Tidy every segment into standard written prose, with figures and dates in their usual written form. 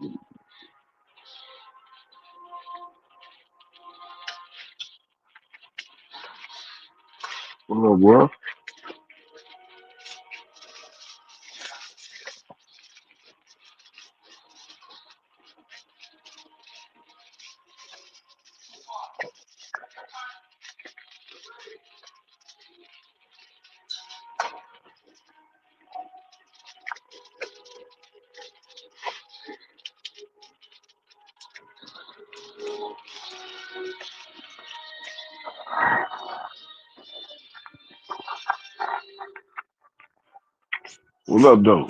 What up, bro? What up, though?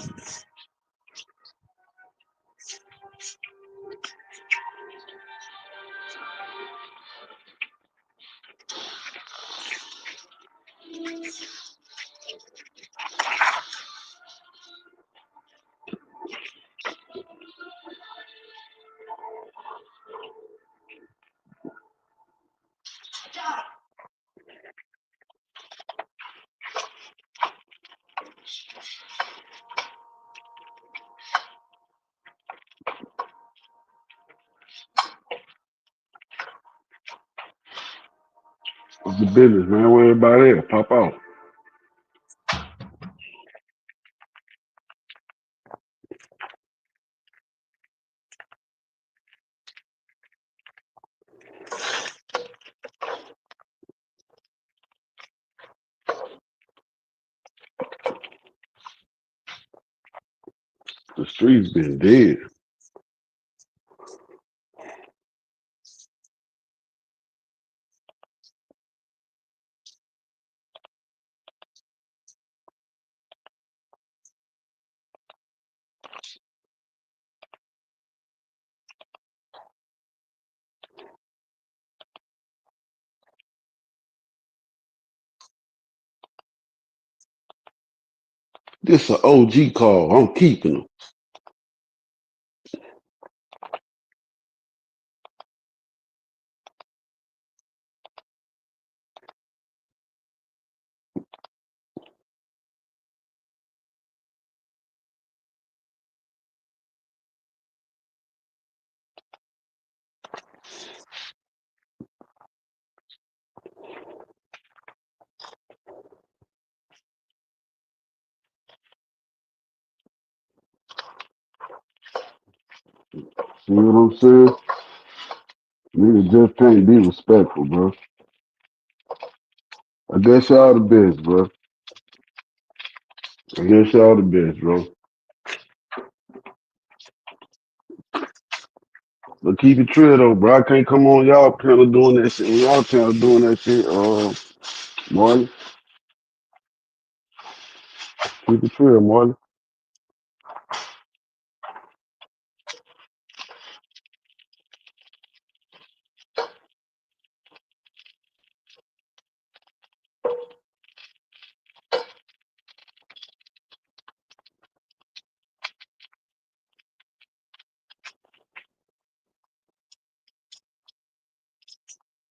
What's the business, man? Where everybody at? Pop out. The streets been dead. This a OG call. I'm keeping them. See what I'm saying? Nigga just can't be respectful, bro. I guess y'all the best, bro. I guess y'all the best, bro. But keep it real though, bro. I can't come on y'all panel doing that shit. And y'all panel doing that shit, Marley. Keep it real, Marley.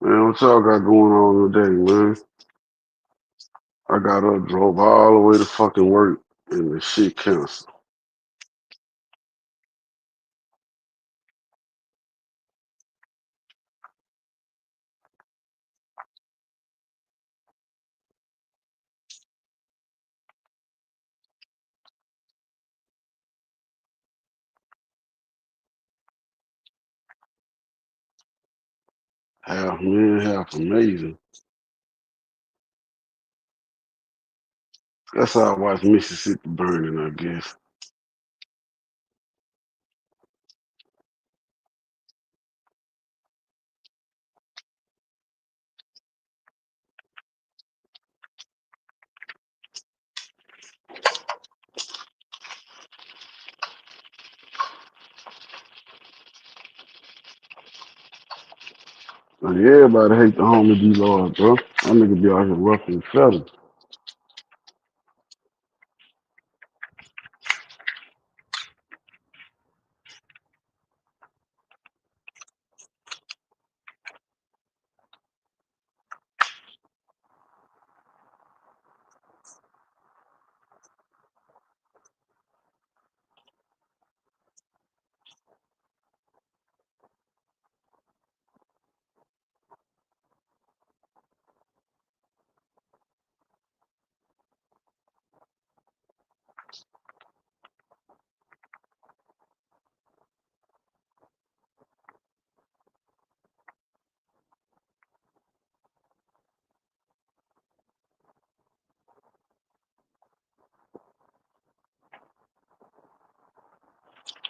Man, what y'all got going on today, man? I got up, drove all the way to fucking work, and the shit canceled. Half man, half amazing. That's how I watch Mississippi burning, I guess. Like, everybody hate the homie D Lord, bro. That nigga be out here roughing fellas.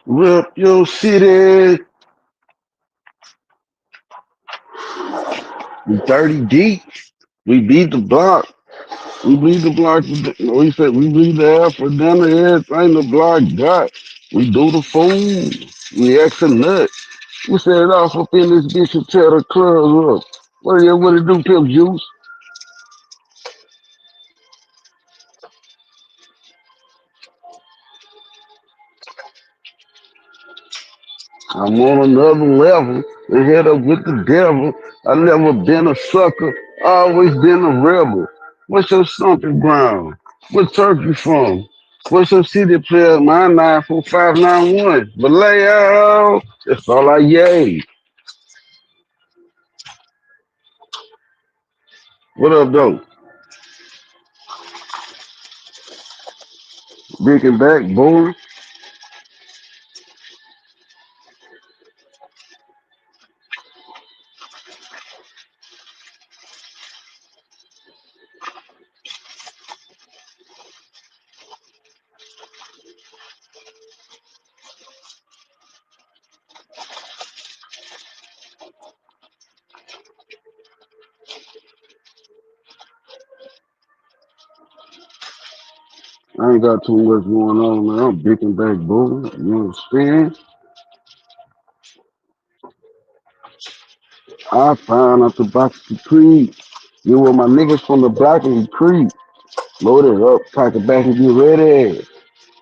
Rep your city. We 30 deep. We beat the block. We beat the block. We said we beat the air for dinner. Everything the block got. We do the food. We extra nut. We set it off up in this bitch and tear the club up. What do you do, Pimp Juice? I'm on another level and head up with the devil. I never been a sucker, always been a rebel. What's your stomping ground? What turf you from? What's your city player? My 94591. Vallejo. That's all I yay. What up, though? Big and back, boy. I ain't got too much going on, man. I'm big and back, boy. You understand? I found out the box of the creek. You were my niggas from the block and the creek. Load it up, pack it back and get ready.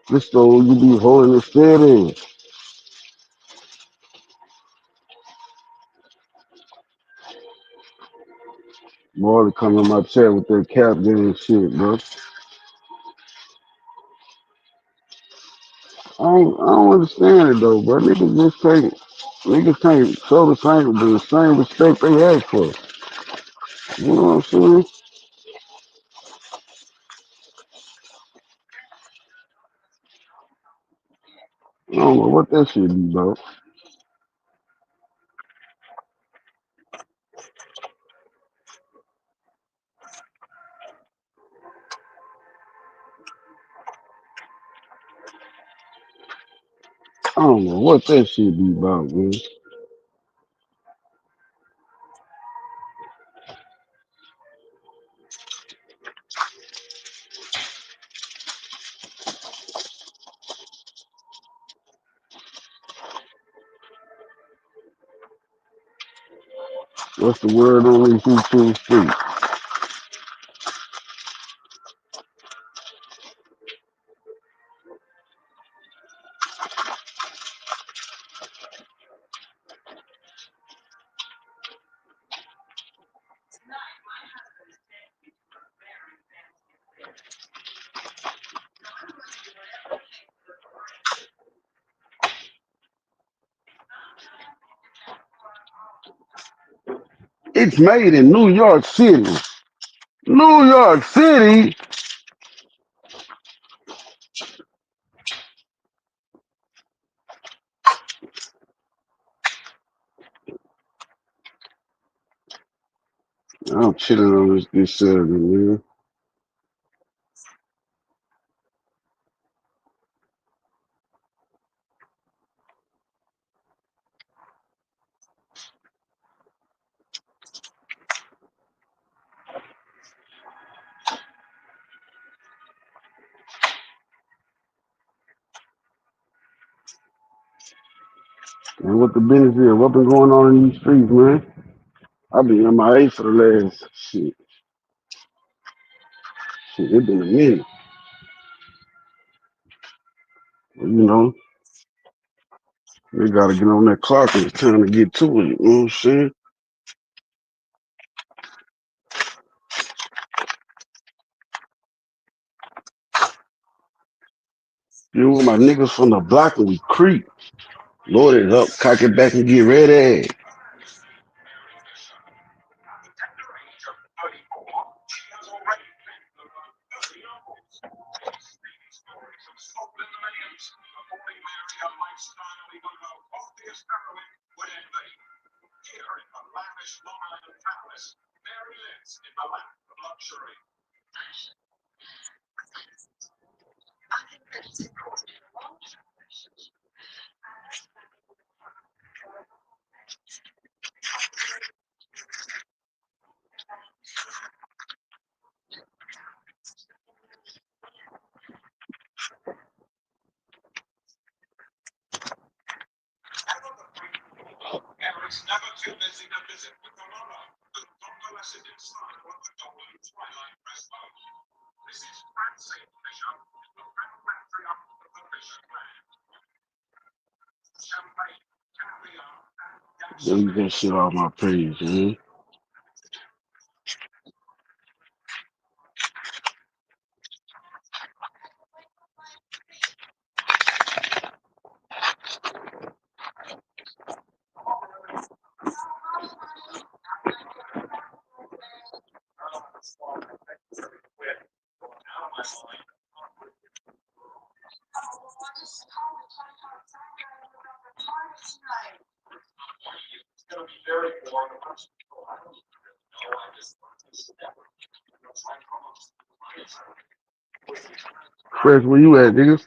This so you be holding it steady. More to come in my chat with that cap game shit, bro. I don't understand it though, bro. Niggas can't show the same respect they ask for. You know what I'm saying? I don't know what that shit be, bro. I don't know what that shit be about, man. What's the word on these YouTube streets? It's made in New York City. New York City. I'm chilling on this Saturday, man. And what the business is? What been going on in these streets, man? I've been MIA for the last shit. It been a minute. You know, we gotta get on that clock and it's time to get to it. You know what I'm saying? You with my niggas from the block and we creep. Load it up, cock it back and get ready. Delete that shit off my page, man. Fresh, where you at, nigga?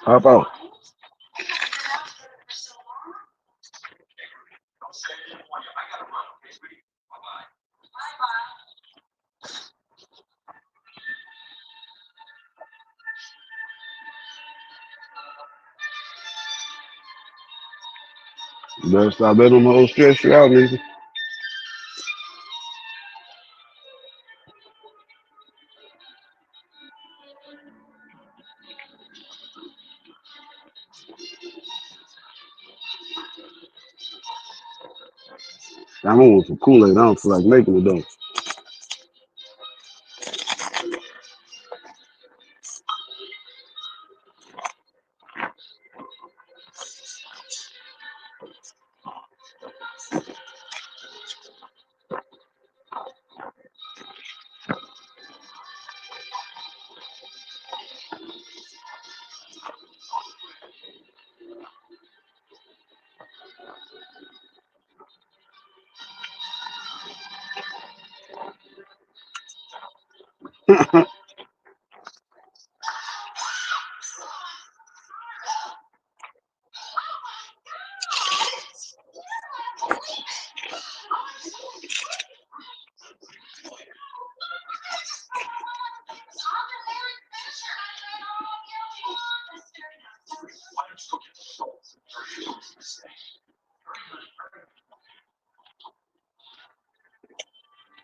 Hop out. Better stop letting them hoes stress you out, nigga. I'm on with some Kool-Aid. I don't feel like making it though.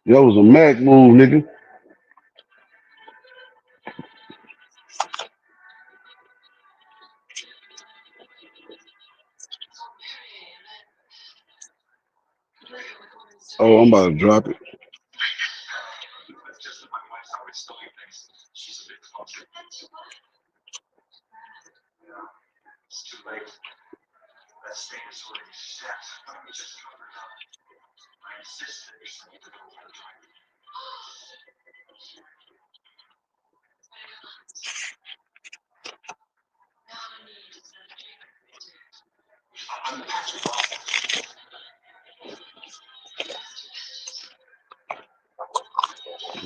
That was a Mac move, nigga. Oh, I'm about to drop it.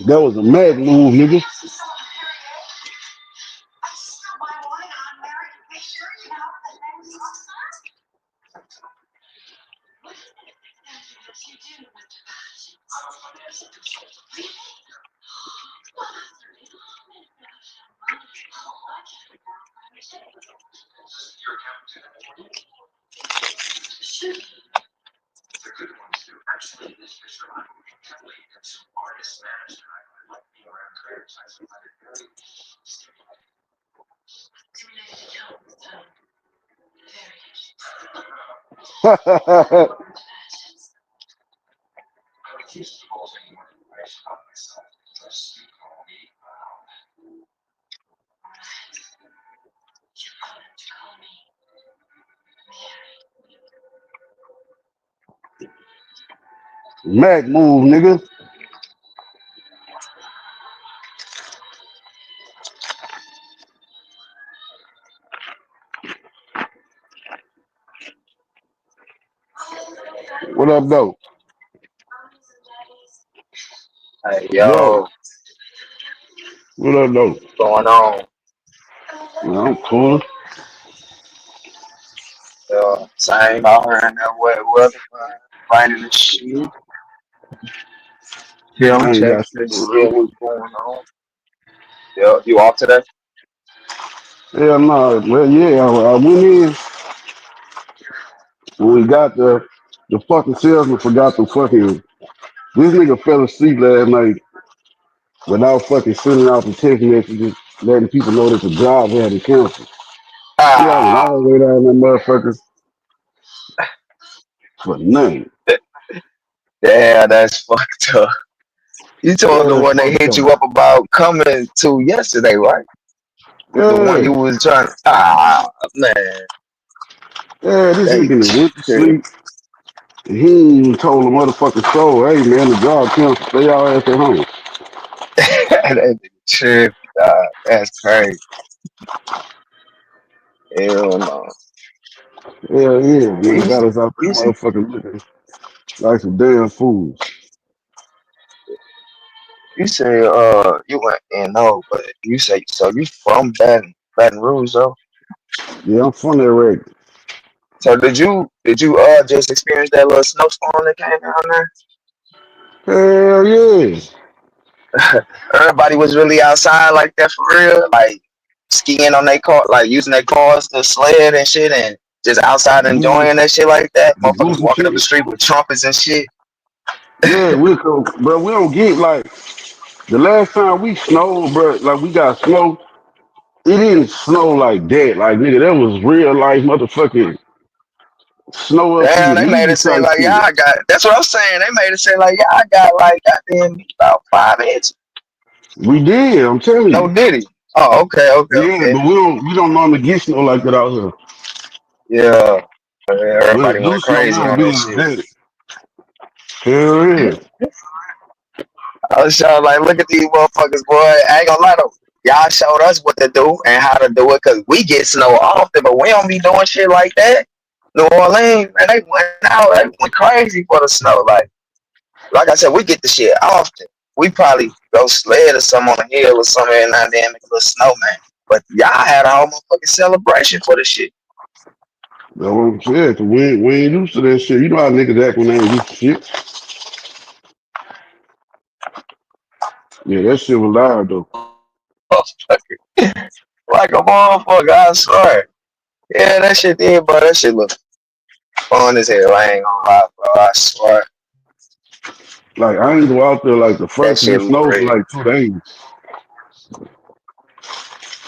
That was a Mac move, nigga. Mac move, nigga. What up, though? Hey, Yo, yo, what up, though? going on? Yeah, I'm cool. Same out here in that wet weather, man. Raining and shit. Yeah, I'm I ain't got texting shit to to see do. what's going on. Yeah, you off today? Hell no. Well, yeah, I went in. When we got there, the fucking salesman forgot to fucking. This nigga fell asleep last night without fucking sending out the text messages, letting people know that the job had to cancel. Driving Ah, all the way down that motherfucker for nothing. yeah, that's fucked up. You told the Yeah, one they fucked hit up. you up about coming to yesterday, right? The one Yeah, you was trying. Ah, man, yeah, this they nigga done went to tripping. sleep. And he ain't even told the motherfucking soul, hey man, the job canceled. Stay y'all ass at home. That nigga tripping, dog. That's crazy. Hell no. Yeah, yeah, nigga You, got us out there you, see- motherfucking looking like some damn fools. you say you went in no, but you say so you from Baton Rouge though. Yeah, I'm from that wreck. So did you just experience that little snowstorm that came down there? Hell yeah. Everybody was really outside like that for real, like skiing on their car, like using their cars to sled and shit, and just outside Yeah, enjoying that shit like that. the Motherfuckers goofy walking up the shit. street with trumpets and shit. Yeah, we could, bro. We don't get like the last time we snowed, bro. Like we got snow. It didn't snow like that. Like nigga, that was real life motherfucking snow up to Damn, your they made knee it seem type like shit. y'all got. That's what I'm saying. They made it seem like y'all got like goddamn about 5 inches. We did. I'm telling No you. diddy. Oh, okay, okay, Yeah, okay. but we don't normally get snow like that out here. Yeah. When it Everybody do went snow, crazy it'll on be that like shit. that. Hell yeah. I was showing like, look at these motherfuckers, boy. I ain't gonna lie though. Y'all showed us what to do and how to do it because we get snow often, but we don't be doing shit like that. New Orleans, man, they went out, they went crazy for the snow. Like I said, we get the shit often. We probably go sled or something on the hill or something and now then make a little snowman. But y'all had a whole motherfucking celebration for the shit. That's what I'm saying. 'Cause we ain't used to that shit. You know how niggas act when they ain't used to shit. Yeah, that shit was loud though. Like a motherfucker, I swear. Yeah, that shit did, bro. That shit look fun as hell. I ain't gonna lie, bro. I swear. Like I ain't go out there like the That first of the shit look snow for real. like 2 days.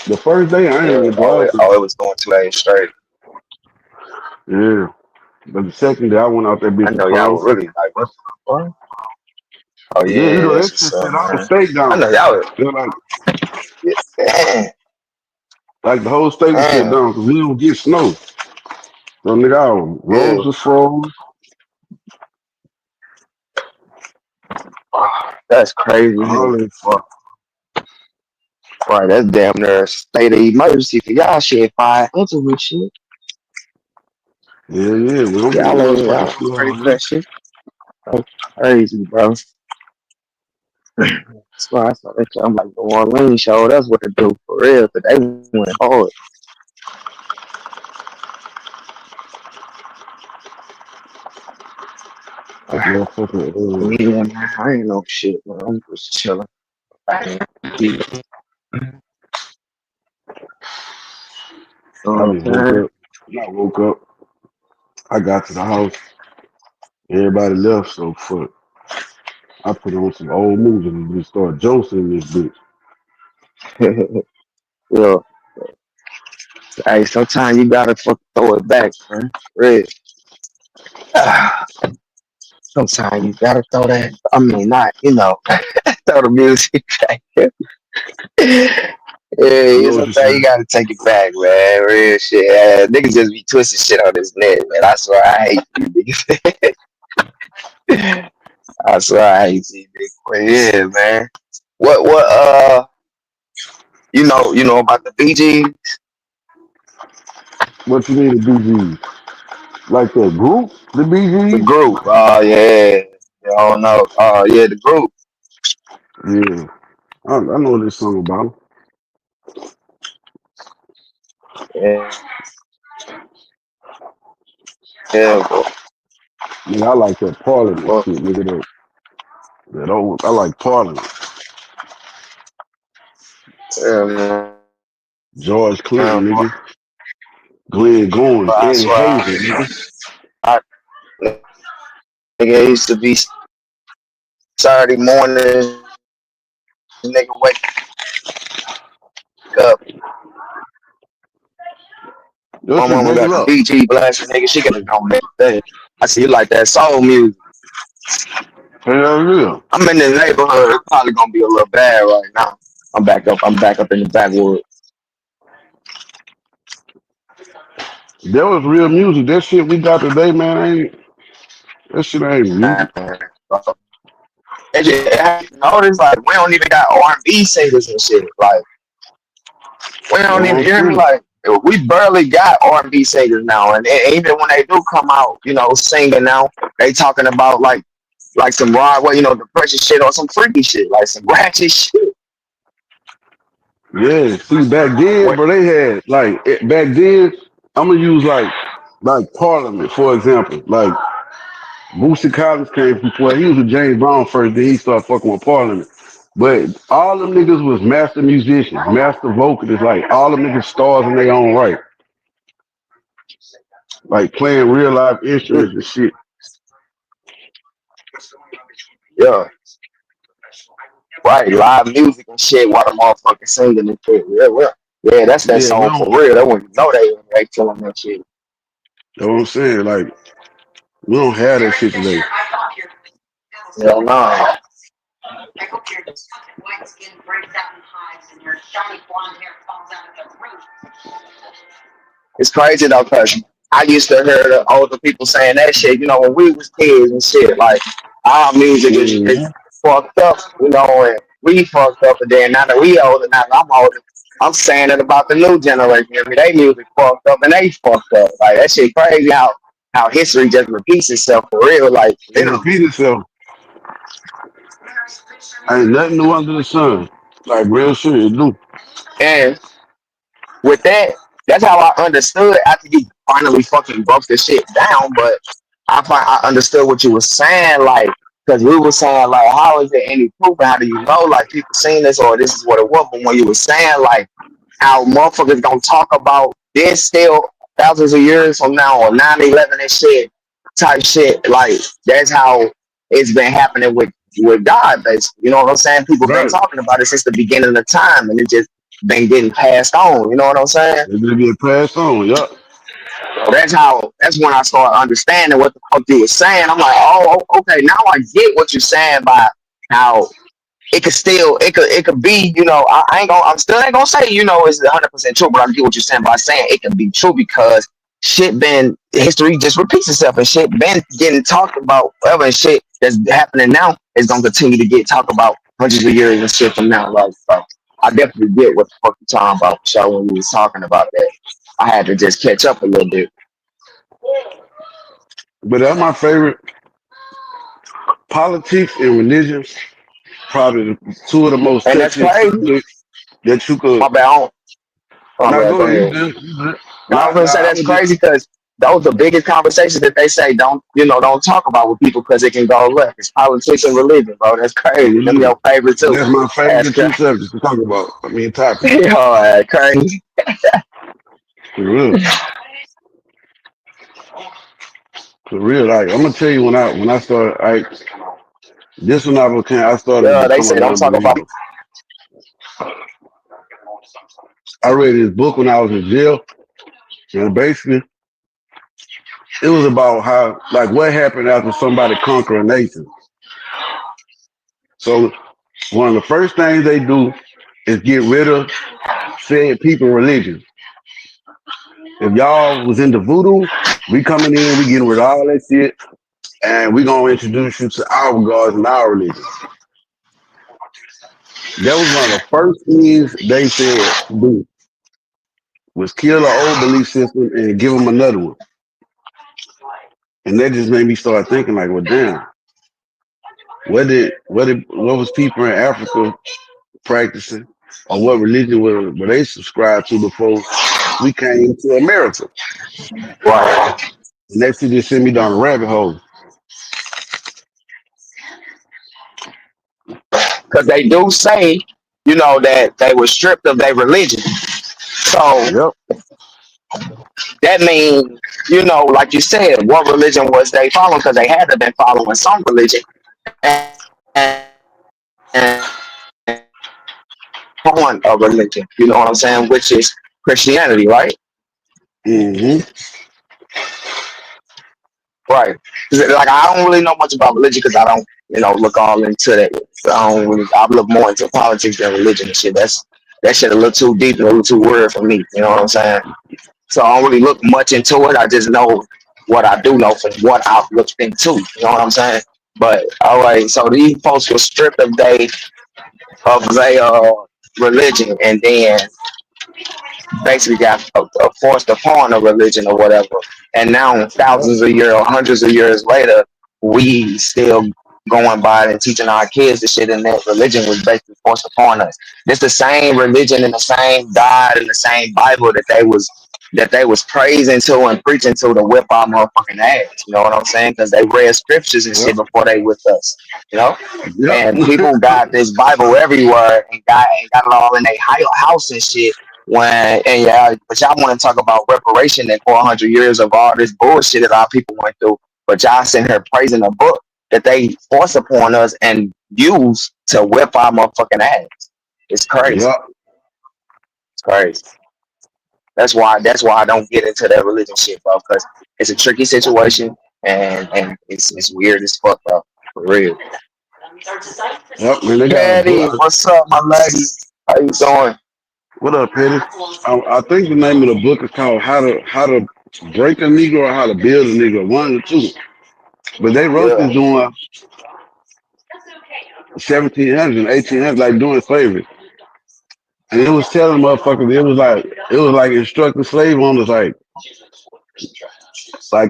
The first day I ain't Yeah. even go Oh, out there. it was going 2 days straight. Yeah. But the second day I went out that I bitch for know y'all prom. were really like, what the fuck? Oh, Yeah, you yeah, know that that's shit what's shit up, all the man. state I down. know y'all were, They're like yeah, damn, like the whole state was shut damn, down because we don't get snow. So nigga, our yeah. roads are froze. Oh, that's crazy as All hell. that fuck. Right, that's damn near a state of emergency for y'all shit. 5 inches with shit. Yeah, yeah, we don't get no motherfucking Y'all ain't snow ready out for here. that shit. That's crazy, bro. That's why I saw that shit. I'm like, the Orleans show, that's what to do for real. But they went hard. Motherfucking Yeah, man, I ain't no shit, man. I'm just chilling. You I know just what I'm woke saying? up. When I woke up, I got to the house. Everybody left, so fuck. I put on some old movies and just started josting this bitch. Yeah. Hey, sometimes you gotta fucking throw it back, man. Real. Sometimes you gotta throw that. I mean, not, throw the music back. I Yeah, know what you're sometimes you saying. gotta take it back, man. Real shit. Yeah, niggas just be twisting shit on this net, man. I swear I hate you niggas. I swear I hate you niggas. But yeah, man. What you know about the BG, What you need a BG? Like the group? The the BGs? group. Oh yeah. Yeah, I don't know. Oh yeah, the group. Yeah. I know this song about 'em. Yeah, yeah, boy. Nigga, I like that Parliament Boy. shit, nigga. That old, I like Parliament. Yeah, man. George Boy. Clinton, nigga. Glenn But Goins, I Eddie swear Hazel, nigga. I Nigga, it used to be Saturday mornings, nigga wake up. Your My shit mama got breaking the up. BG blasting, nigga. She got it on that thing. I see you like that soul music. Hell yeah. I'm in the neighborhood. It's probably gonna be a little bad right now. I'm back up. I'm back up in the backwoods. That was real music. That shit we got today, man, ain't that shit ain't music. And just notice like we don't even got R&B singers and shit. Like we That's don't what even I'm hear me. saying. Like we barely got R&B singers now, and even when they do come out, singing now, they talking about like some raw, well, depression shit or some freaky shit, like some ratchet shit. Yeah, see back then, What? bro, they had back then. I'm gonna use like Parliament for example. Like Boosie Collins came from He was with James Brown first, then he started fucking with Parliament. But all them niggas was master musicians, master vocalists. Like all them niggas stars in their own right. Like playing real life instruments and shit. Yeah, right. Live music and shit while the motherfuckers singing and shit. Yeah, well, yeah, that's that Yeah, we song for don't. real. That when you know they killing that shit. You know what I'm saying? Like we don't have that shit today. Hell no. It's crazy though, cause I used to hear the older people saying that shit. When we was kids and shit, like our music is Mhm. fucked up. And we fucked up. And then now that we older, now that I'm older, I'm saying it about the new generation. I mean, they music fucked up and they fucked up. Like that shit crazy how history just repeats itself for real. Like It literally. repeat itself. Ain't nothing new under the sun. Like real shit, it do. And with that, that's how I understood after you finally fucking broke the shit down. But I understood what you were saying, like, because we were saying, like, how is there any proof? How do you know, like, people seen this or this is what it was? But when you were saying, like, how motherfuckers gonna talk about this still thousands of years from now or 9/11 and shit, type shit, like, that's how it's been happening with God, basically. You know what I'm saying? People been Right. talking about it since the beginning of time, and it just been getting passed on. You know what I'm saying? It just get passed on. Yup. So that's when I started understanding what the fuck you were saying. I'm like, oh, okay, now I get what you're saying by how it could be, I'm still ain't gonna say, it's 100% true, but I get what you're saying by saying it can be true because history just repeats itself and shit been getting talked about forever and shit that's happening now is gonna continue to get talked about hundreds of years and shit from now. Like, so I definitely get what the fuck you're talking about, so when you was talking about that. I had to just catch up a little bit. But that's my favorite. Politics and religion, probably two of the most And that's touchiest crazy. subjects that you could. My bad. My Now bad. go Go ahead. You ahead. good? You good? No, I was gonna say I that's was just. crazy because those are the biggest conversations that they say don't talk about with people because it can go left. It's politics and religion, bro. That's crazy. Them Yeah. your favorite And too. that's my That's favorite two crazy. subjects to talk about. I mean, topics. Yo, that's crazy. For real. For real. Like I'm gonna tell you when I started. This when I started to Yeah, they become a say don't talk about. non-believer. I read this book when I was in jail, and basically it was about how what happened after somebody conquer a nation. So one of the first things they do is get rid of said people religion. If y'all was into voodoo, we coming in, we getting rid of all that shit, and we gonna introduce you to our gods and our religion. That was one of the first things they said to do was kill the old belief system and give them another one. And that just made me start thinking like, well, damn, what was people in Africa practicing, or what religion were they subscribed to before we came to America? Right. And that shit just sent me down a rabbit hole. Because they do say, that they were stripped of their religion. So Yep. That means, like you said, what religion was they following? Because they had to been following some religion, and one of religion. You know what I'm saying? Which is Christianity, right? Mm-hmm. Right. 'Cause, like I don't really know much about religion because I don't, look all into that. I look more into politics than religion and shit. That shit a little too deep and a little too weird for me. You know what I'm saying? So I don't really look much into it. I just know what I do know from what I've looked into. You know what I'm saying? But all right, so these folks were stripped of their religion and then basically got forced upon a religion or whatever. And now, Yep. thousands of years or hundreds of years later, we still going by and teaching our kids the shit, and that religion was basically forced upon us. It's the same religion and the same God and the same Bible that they was praising to and preaching to whip our motherfucking ass. You know what I'm saying? Because they read scriptures and shit Yep. before they with us. You know, and Yep. people got this Bible everywhere and got it all in their house and shit. But y'all want to talk about reparation and 400 years of all this bullshit that our people went through. But y'all sitting here praising a book that they force upon us and use to whip our motherfucking ass. It's crazy. Yep. It's crazy. That's why I don't get into that religion shit, bro. Because it's a tricky situation and it's weird as fuck, bro. For real. Yep. Man, they got a Patty, book. what's up, my lady? How you doing? What up, Petty? I think the name of the book is called How to Break a Negro or How to Build a Negro. One of the two. But they wrote Yeah, this during 1700s and 1800s, like doing slavery. And it was telling motherfuckers, it was like instructing slave owners, like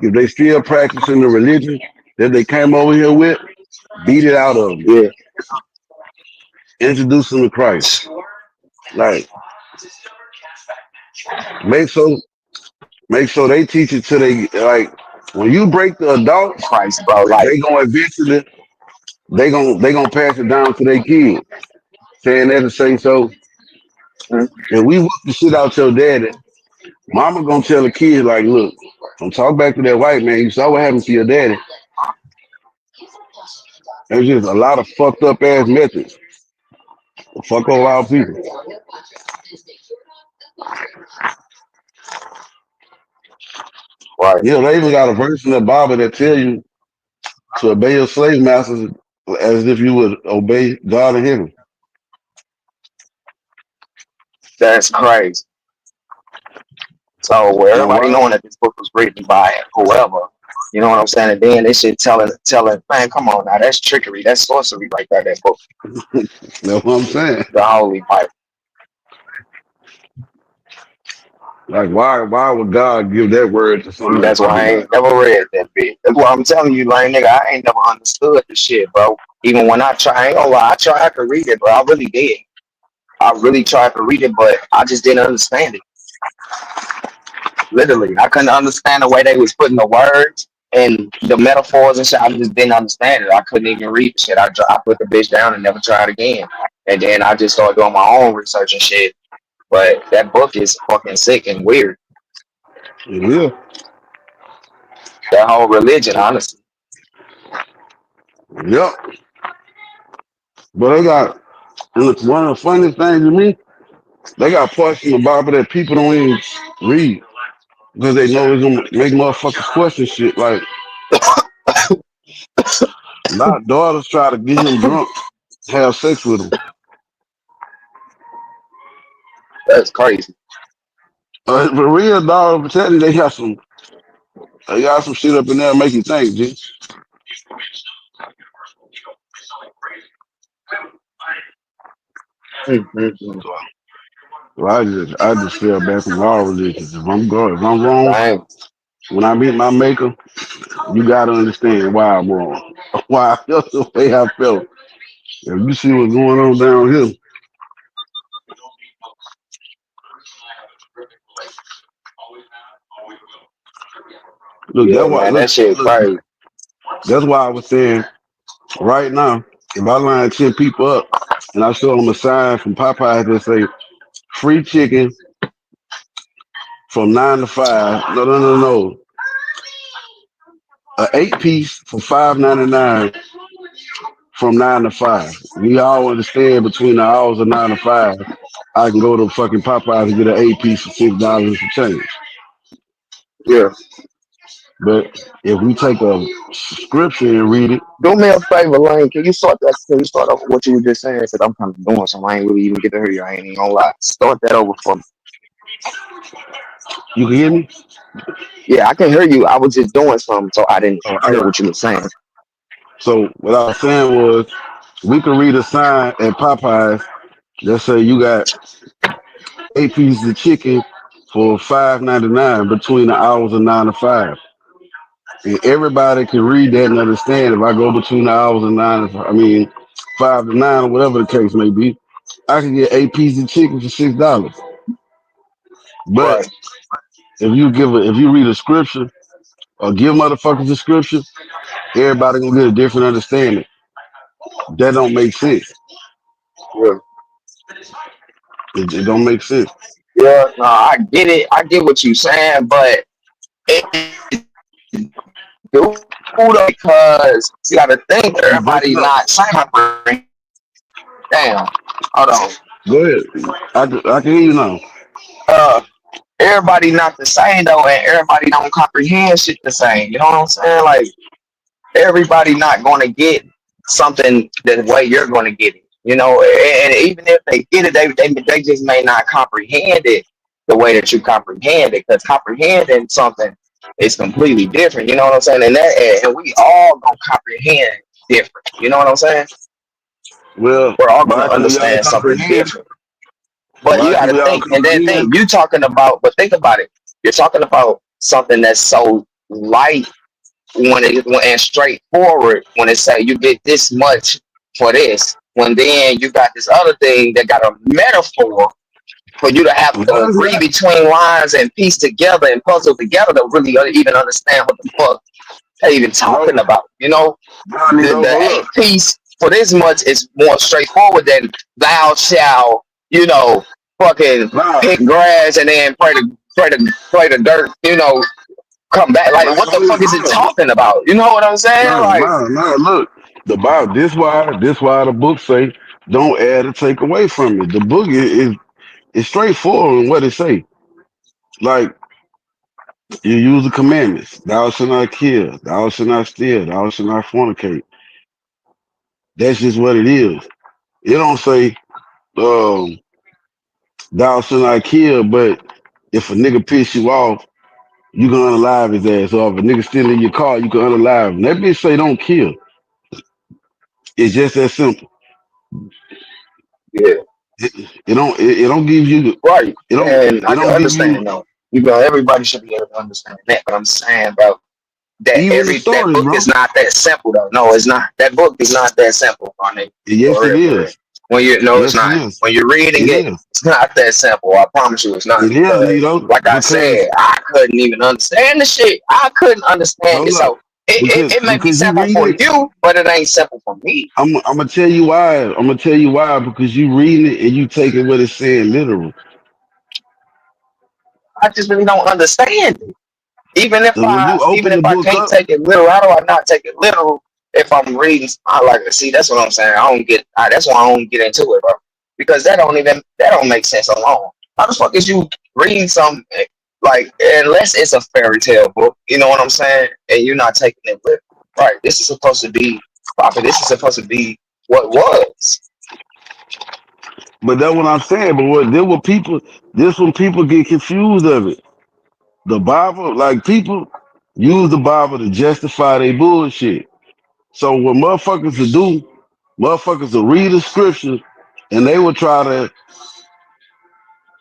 if they still practicing the religion that they came over here with, beat it out of them, yeah. introduce them to Christ. Like make so make sure they teach it to they like when you break the adults, Christ, bro. Like, they gonna eventually they gonna pass it down to their kids. Saying that to say so mm, if we whoop the shit out your daddy, mama gonna tell the kids like, look, don't talk back to that white man. You saw what happened to your daddy. There's just a lot of fucked up ass methods. Fuck all our people. right. Yeah, they even got a verse in the Bible that tell you to obey your slave masters as if you would obey God in heaven. That's crazy. So, where Now everybody why? knowing that this book was written by whoever, you know what I'm saying? And then they shit telling, man, come on now, that's trickery, that's sorcery right there. That book, That's what I'm saying. the Holy Bible. Like why would God give that word to somebody That's why I fucking ain't like never read that bit. That's why I'm telling you, like, nigga, I ain't never understood the shit, bro. Even when I ain't gonna lie, I tried to read it, bro. I really did. I really tried to read it, but I just didn't understand it. Literally, I couldn't understand the way they was putting the words and the metaphors and shit. I just didn't understand it. I couldn't even read the shit. I put the bitch down and never tried again. And then I just started doing my own research and shit. But that book is fucking sick and weird. it is. That whole religion, honestly. Yep. But they got look, one of the funniest things to me, they got parts in the Bible that people don't even read because they know it's gonna make motherfuckers question shit. Like not daughters try to get him drunk, have sex with him. That's crazy. For real, dog, I'm telling you, they got some shit up in there make you think, G. Mm-hmm. So I just feel bad from all religions. If I'm wrong, Dang. when I meet my maker, you gotta understand why I'm wrong. Why I felt the way I felt. If you see what's going on down here, look, Yeah, man, that shit look, crazy. that's why I was saying right now, if I line 10 people up and I show them a sign from Popeyes that say free chicken, from 9 to 5. No. A 8 piece for $5.99 from 9 to 5. We all understand between the hours of 9 to 5, I can go to fucking Popeyes and get an 8 piece for $6 and some change. Yeah. But if we take a scripture and read it, Do me a favor, Lane. Can you start that? Can you start off with what you were just saying? Because I'm kind of doing something. I ain't really even get to hear you. I ain't even gonna lie. Start that over for me. you can hear me. Yeah, I can hear you. I was just doing something, so I didn't Oh, hear all right. what you were saying. So what I was saying was, we could read a sign at Popeyes that say you got 8 pieces of chicken for $5.99 between the hours of 9 to 5. And everybody can read that and understand if I go between the hours of 9 to 5, I mean 5 to 9 or whatever the case may be, I can get 8 pieces of chicken for $6. But Right. if you read a scripture or give motherfuckers a scripture, everybody gonna get a different understanding. That don't make sense. Yeah. It don't make sense. Yeah. No, I get it. I get what you're saying, but it do though because you got to think You breaking everybody up. not saying. Damn. Hold on. Go ahead. I can hear you now. Uh, everybody not the same though, and everybody don't comprehend shit the same. You know what I'm saying? Like everybody not going to get something the way you're going to get it. You know, and even if they get it, they just may not comprehend it the way that you comprehend it, because comprehending something is completely different. You know what I'm saying? And we all gonna comprehend different. You know what I'm saying? Well, We're all why gonna can we all understand something comprehend? different. But you Why got can to we all think, and then comprehend? think. You talking about, but think about it. You're talking about something that's so light and straightforward when it say you get this much for this. When then you got this other thing that got a metaphor for you to have Why to is read that? between lines and piece together and puzzle together to really even understand what the fuck they even No, talking about. You know, no, the hold eight up. piece for this much is more straightforward than thou shall, fucking Nah, pick grass and then pray the dirt, come back. Like what the fuck is it hold up. talking about? You know what I'm saying? Like Look, the Bible. This why the book say don't add or take away from it. The book is straightforward in what it say. Like you use the commandments. Thou shalt not kill. Thou shalt not steal. Thou shalt not fornicate. That's just what it is. It don't say um, thou shalt not kill, but if a nigga piss you off, you can unalive his ass. Or if a nigga still in your car, you can unalive him. That bitch say don't kill. It's just that simple. yeah, It don't give you right. it don't And it I can don't give you understand though. Everybody should be able to understand that. But I'm saying, bro, even the that stories, book bro. is not that simple though. No, it's not. That book is not that simple, my nigga. Yes, For it real, for real. is. When you no, it's Yes, it not. is. When you're reading It it, is. it's not that simple. I promise you, it's not. It is, Because, Lito, like I because said, I couldn't even understand the shit. I couldn't understand it. hold up, So it may be because you simple read for it. you, but it ain't simple for me. I'm gonna tell you why. I'm gonna tell you why because you reading it and you taking what it's saying literal. I just really don't understand it. So when you Even open if the I book can't up, take it literal, how do I not take it literal if I'm reading? I like to see. That's what I'm saying. I don't get. That's why I don't get into it, bro. Because that don't make sense alone. How the fuck is you reading something like unless it's a fairy tale book? You know what I'm saying? And you're not taking it literal, right? This is supposed to be proper. This is supposed to be what was. but that's what I'm saying. But what then what people this when people get confused of it. The Bible, like people use the Bible to justify their bullshit. So what motherfuckers will do, motherfuckers will read the scripture and they will try to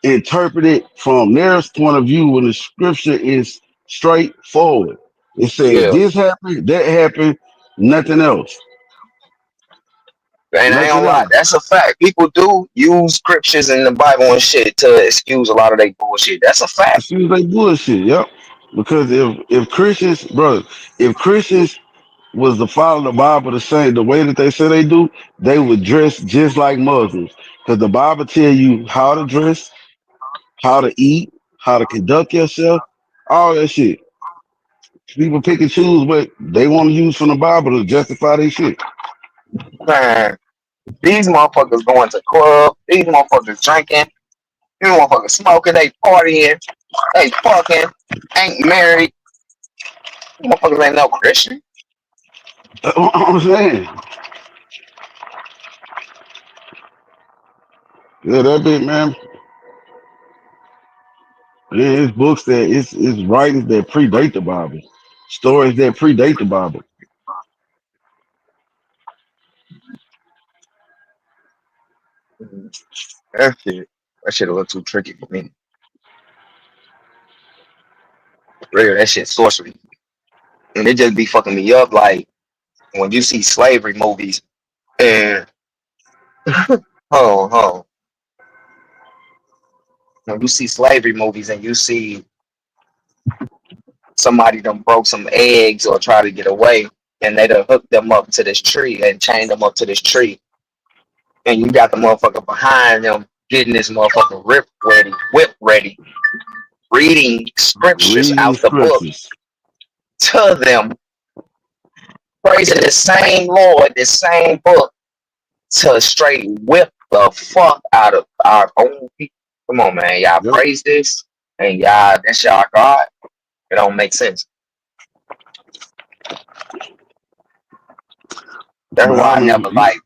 interpret it from their point of view when the scripture is straightforward. It said Yeah. this happened, that happened, nothing else. And I ain't Nothing gonna lie, else. that's a fact. People do use scriptures in the Bible and shit to excuse a lot of their bullshit. That's a fact. It seems like bullshit, yep. Because if Christians, bro, if Christians was to follow the Bible the same the way that they say they do, they would dress just like Muslims. Because the Bible tell you how to dress, how to eat, how to conduct yourself, all that shit. People pick and choose what they want to use from the Bible to justify their shit. Man, these motherfuckers going to club. These motherfuckers drinking. These motherfuckers smoking. They partying. They fucking. Ain't married. These motherfuckers ain't no Christian. That's what I'm saying. Yeah, that bit, man. Yeah, it's books that it's writings that predate the Bible, stories that predate the Bible. Mhm. That shit a little too tricky for me. Real, that shit sorcery. And it just be fucking me up. Like when you see slavery movies and hold on, hold on. When you see slavery movies and you see somebody done broke some eggs or try to get away and they done hooked them up to this tree and chained them up to this tree and you got the motherfucker behind them getting this motherfucker whip ready, reading scriptures Reading out the book scriptures. to them, praising the same Lord, the same book to straight whip the fuck out of our own people. Come on, man. Y'all Yep. praise this and y'all, that's y'all God. It don't make sense. That's Man, I why I remember. never like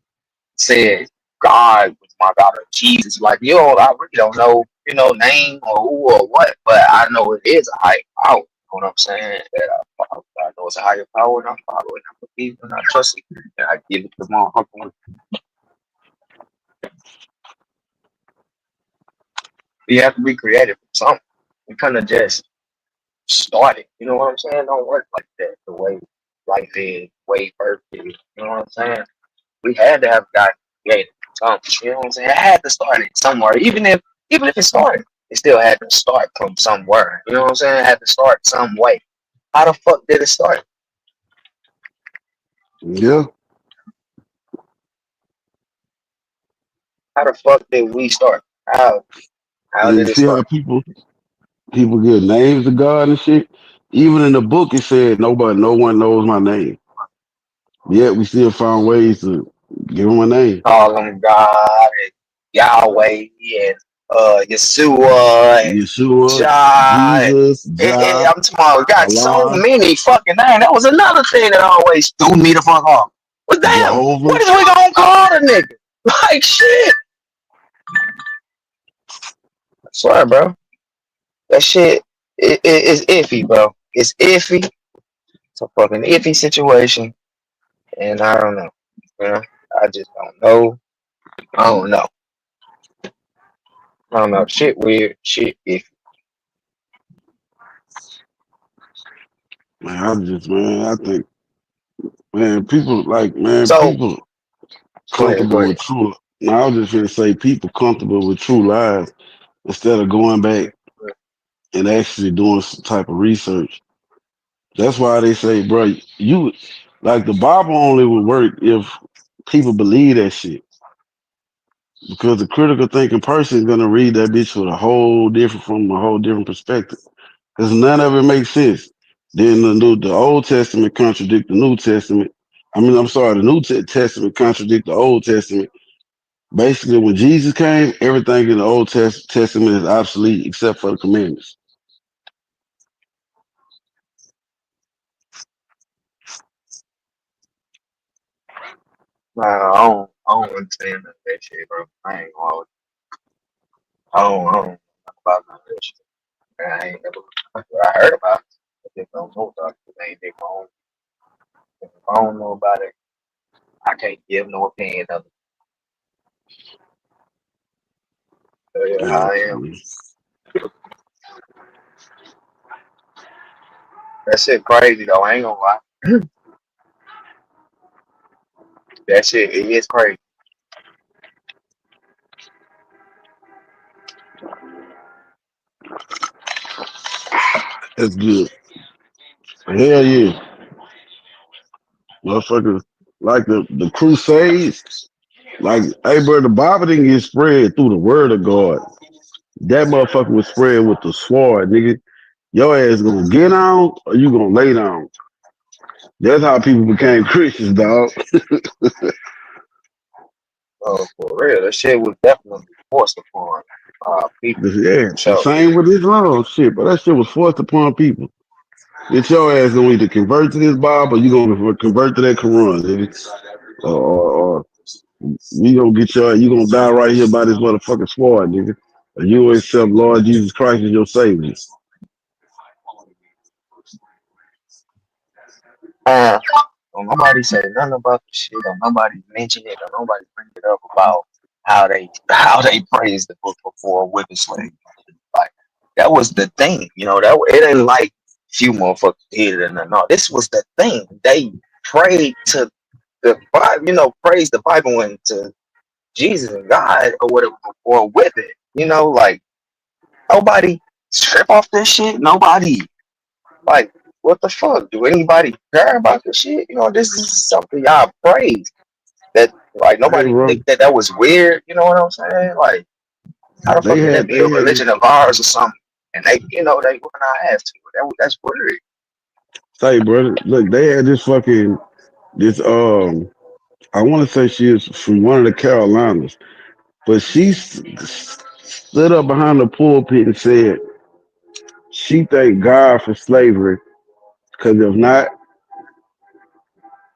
said God was my God or Jesus. Like, yo, I really don't know, name or who or what, but I know it is a higher power. You know what I'm saying? That I know it's a higher power and I follow it. I believe and I trust it. And I give it to my uncle. You have to be creative for something. You kind of just start it. You know what I'm saying? Don't work like that. The way life is, way birth is. You know what I'm saying? We had to have got creative. Something. You know what I'm saying? I had to start it somewhere. Even if it started, it still had to start from somewhere. You know what I'm saying? It had to start some way. How the fuck did it start? Yeah. How the fuck did we start? How And you did it see how start? people give names to God and shit. Even in the book, it said no one knows my name. Yet we still found ways to give him a name. Call him God and Yahweh and Yeshua and Yeshua, Jah. Jesus, Jah, I'm talking about, got so Allah, many fucking names. That was another thing that always threw me the fuck off. Well, damn, Jehovah. what is we gonna call the nigga? Like shit. I swear, bro. That shit is iffy, bro. It's iffy. It's a fucking iffy situation. And I don't know. You know? I just don't know. I don't know. I don't know. Shit weird. Shit iffy. I think, man, people like, man, So people go ahead, go comfortable ahead. with true. Now, I was just gonna say, people comfortable with true lies instead of going back and actually doing some type of research. That's why they say, bro, you like the Bible only would work if people believe that shit. Because the critical thinking person is gonna read that bitch with from a whole different perspective. Because none of it makes sense. Then the Old Testament contradict the New Testament. I mean, I'm sorry, the Testament contradict the Old Testament. Basically, when Jesus came, everything in the Old Testament is obsolete except for the commandments. Nah, I don't understand that shit, bro. I ain't gonna. I don't know about none of that shit. I ain't never. I heard about it. I just don't know about it. I ain't big on. If I don't know about it, I can't give no opinion of it. So, yeah, how Yeah, I am. That shit crazy though. I ain't gonna lie. That shit it is crazy. that's good. Hell yeah, motherfuckers like the Crusades. Like, hey, bro, the Bible didn't get spread through the Word of God. That motherfucker was spread with the sword, nigga. Your ass gonna get on or you gonna lay down. That's how people became Christians, dog. Oh, for real, that shit was definitely forced upon people Yeah, for the sure. same with Islam shit, but that shit was forced upon people. It's your ass gonna either convert to this Bible or you gonna convert to that Quran, nigga. Or we gonna get you gonna die right here by this motherfucking sword, nigga. Or you accept Lord Jesus Christ as your savior. Uh, don't nobody say nothing about the shit. Don't nobody mention it. Don't nobody bring it up about how they praised the book before whipping slaves. Like that was the thing, That it ain't like few motherfuckers did it. No, this was the thing. They prayed to the Bible, praised the Bible and to Jesus and God or whatever before whipping. Like nobody strip off this shit. Nobody like what the fuck? Do anybody care about this shit? This is something y'all praise. That like Hey, nobody bro, think that was weird. You know what I'm saying? Like how the they fuck can that had be a they had this religion of ours or something? And they would not have to. That's weird. say, brother. Look, they had this I want to say she is from one of the Carolinas, but stood up behind the pulpit and said she thanked God for slavery because if not,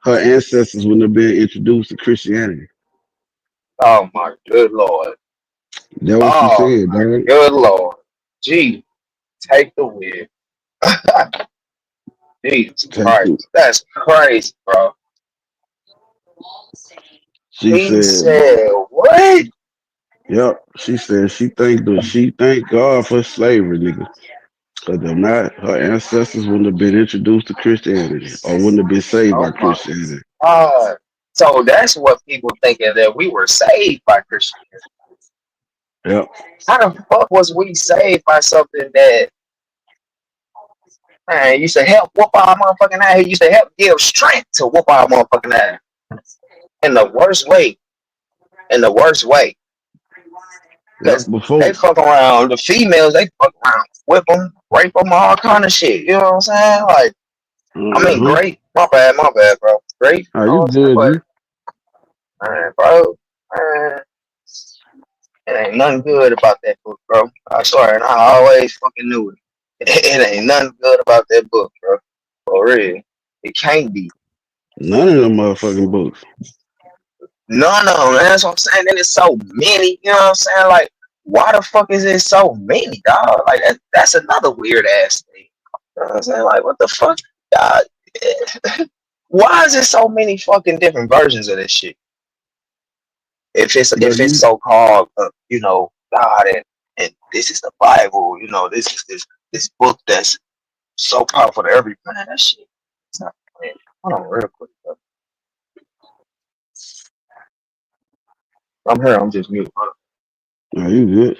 her ancestors wouldn't have been introduced to Christianity. Oh my good lord. That's what she Oh said, my dog. good lord. Gee, take the wheel. Jesus Take it. Christ. That's crazy, bro. She He said, said, what? "Yep." She said she thanked God for slavery, nigga. Because if not, her ancestors wouldn't have been introduced to Christianity or wouldn't have been saved by Oh my Christianity. God. So that's what people thinking that we were saved by Christianity. Yep. How the fuck was we saved by something that man used to help whoop our motherfucking ass? He used to help give strength to whoop our motherfucking ass in the worst way. In the worst way. Yep. Because they Before. fuck around. The females, they fuck around, whip them, rape them, all kind of shit. You know what I'm saying? Like, I mean, Uh-huh. great. My bad, bro. Great. You How know you what I'm saying? good, But, G? man, bro, man, it ain't nothing good about that book, bro. I swear, and I always fucking knew it. It ain't nothing good about that book, bro. For real. It can't be. None of them motherfucking books. None of them, man. That's what I'm saying. And it's so many. You know what I'm saying? Like, why the fuck is it so many, dog? Like, that's another weird ass thing. You know what I'm saying? Like, what the fuck? God, why is there so many fucking different versions of this shit? But If it's you, so called, God and this is the Bible, this is this book that's so powerful to every man. That shit. It's not, man. Hold on, real quick. Bro. I'm here. I'm just mute. Hold no, you good.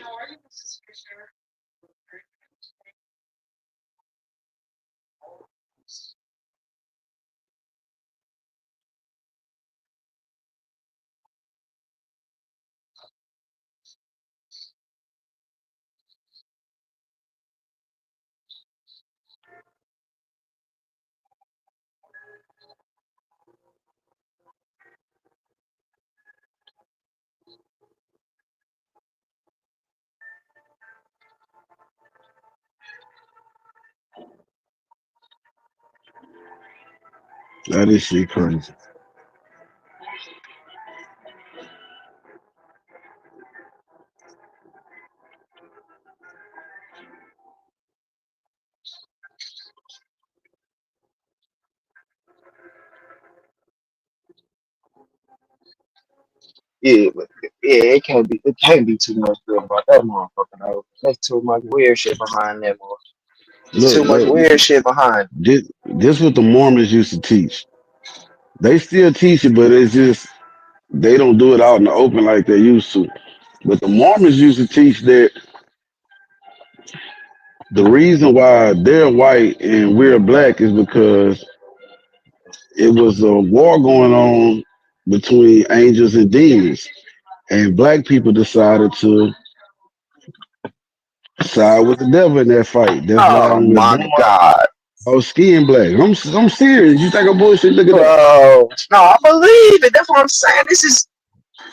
That is shit crazy. Yeah, but yeah, it can't be too much good about that motherfucker though. There's too much weird shit behind that motherfucker. There's Look, too much look. weird shit behind. This what the Mormons used to teach. They still teach it, but it's just they don't do it out in the open like they used to. But the Mormons used to teach that the reason why they're white and we're black is because it was a war going on between angels and demons. And black people decided to Side with the devil in that fight. That's why Oh I'm your my boy. God, I was skiing black. I'm serious. You think I'm bullshit? Look it up. bro. No, I believe it. That's what I'm saying.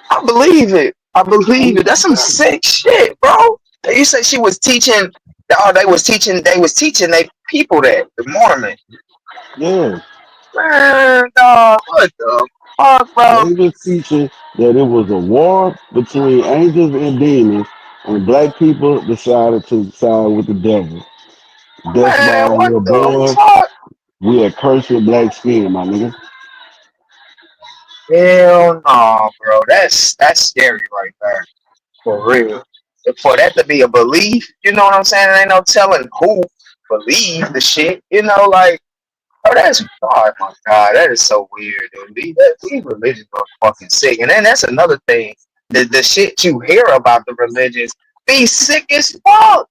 I believe it. I believe it. That's some sick shit, bro. You say she was teaching. Oh, they was teaching. They was teaching they people that the Mormon. Yeah. Man, dog, what the fuck, bro? They was teaching that it was a war between angels and demons, and black people decided to side with the devil. That's why Man, I'm what your the boy. fuck? We are cursed with black skin, my nigga. Hell no, bro. That's scary right there. For real. For that to be a belief, you know what I'm saying? Ain't no telling who believe the shit. You know, like, oh, oh my God, that is so weird, dude. These religions are fucking sick. And then that's another thing. The shit you hear about the religions be sick as fuck.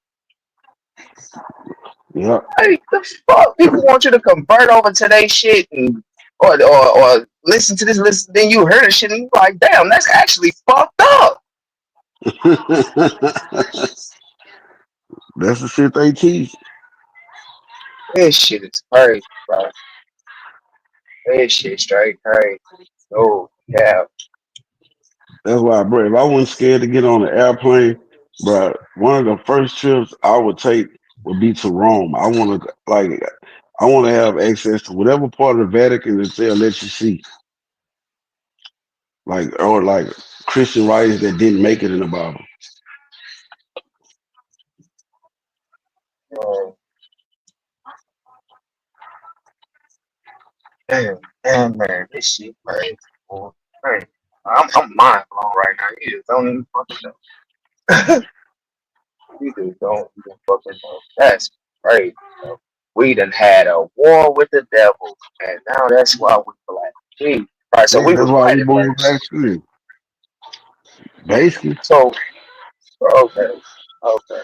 Yep. Like, the fuck? People want you to convert over to their shit and or listen to this, listen, then you hear the shit and you like, damn, that's actually fucked up. That's the shit they teach. This shit is crazy, bro. This shit straight crazy. Oh, yeah. That's why, bro, if I wasn't scared to get on an airplane, bro, one of the first trips I would take would be to Rome. I want to have access to whatever part of the Vatican that they'll let you see, or Christian writers that didn't make it in the Bible. Oh, damn, man, this shit crazy, boy. Hey, I'm mind blown right now. You just don't even fucking know. You just don't even fucking know. That's crazy, bro. We done had a war with the devil, and now that's why we black. Gee. Right, so Nigga, we that's was why right we at born with first. black skin. Basically. So, okay, okay,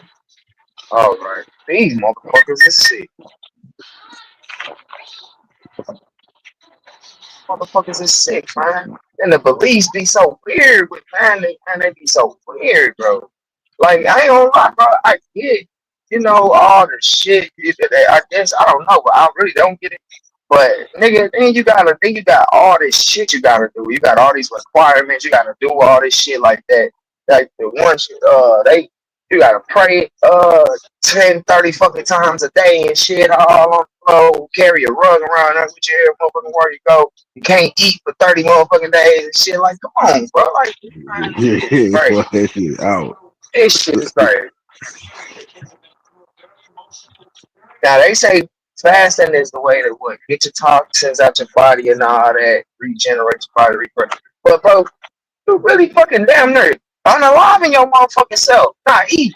all right. These motherfuckers is sick. Motherfuckers is sick, man. And the beliefs be so weird with they be so weird, bro. Like I ain't gonna lie, bro. I get, all the shit. I guess I don't know, but I really don't get it. But nigga, then you got all this shit you gotta do. You got all these requirements. You gotta do all this shit like that. Like the ones you gotta pray 10, 30 fucking times a day and shit all on the floor. Carry a rug around with you every motherfucking where you go. You can't eat for 30 motherfucking days and shit. Like, come on, bro. Like, man, this shit is Yeah, crazy. fuck that shit out. This shit is crazy. Now they say fasting is the way to what get your toxins out your body and all that, regenerate your body, But bro, you really fucking damn nerd. Unaliving your motherfucking self, not eat.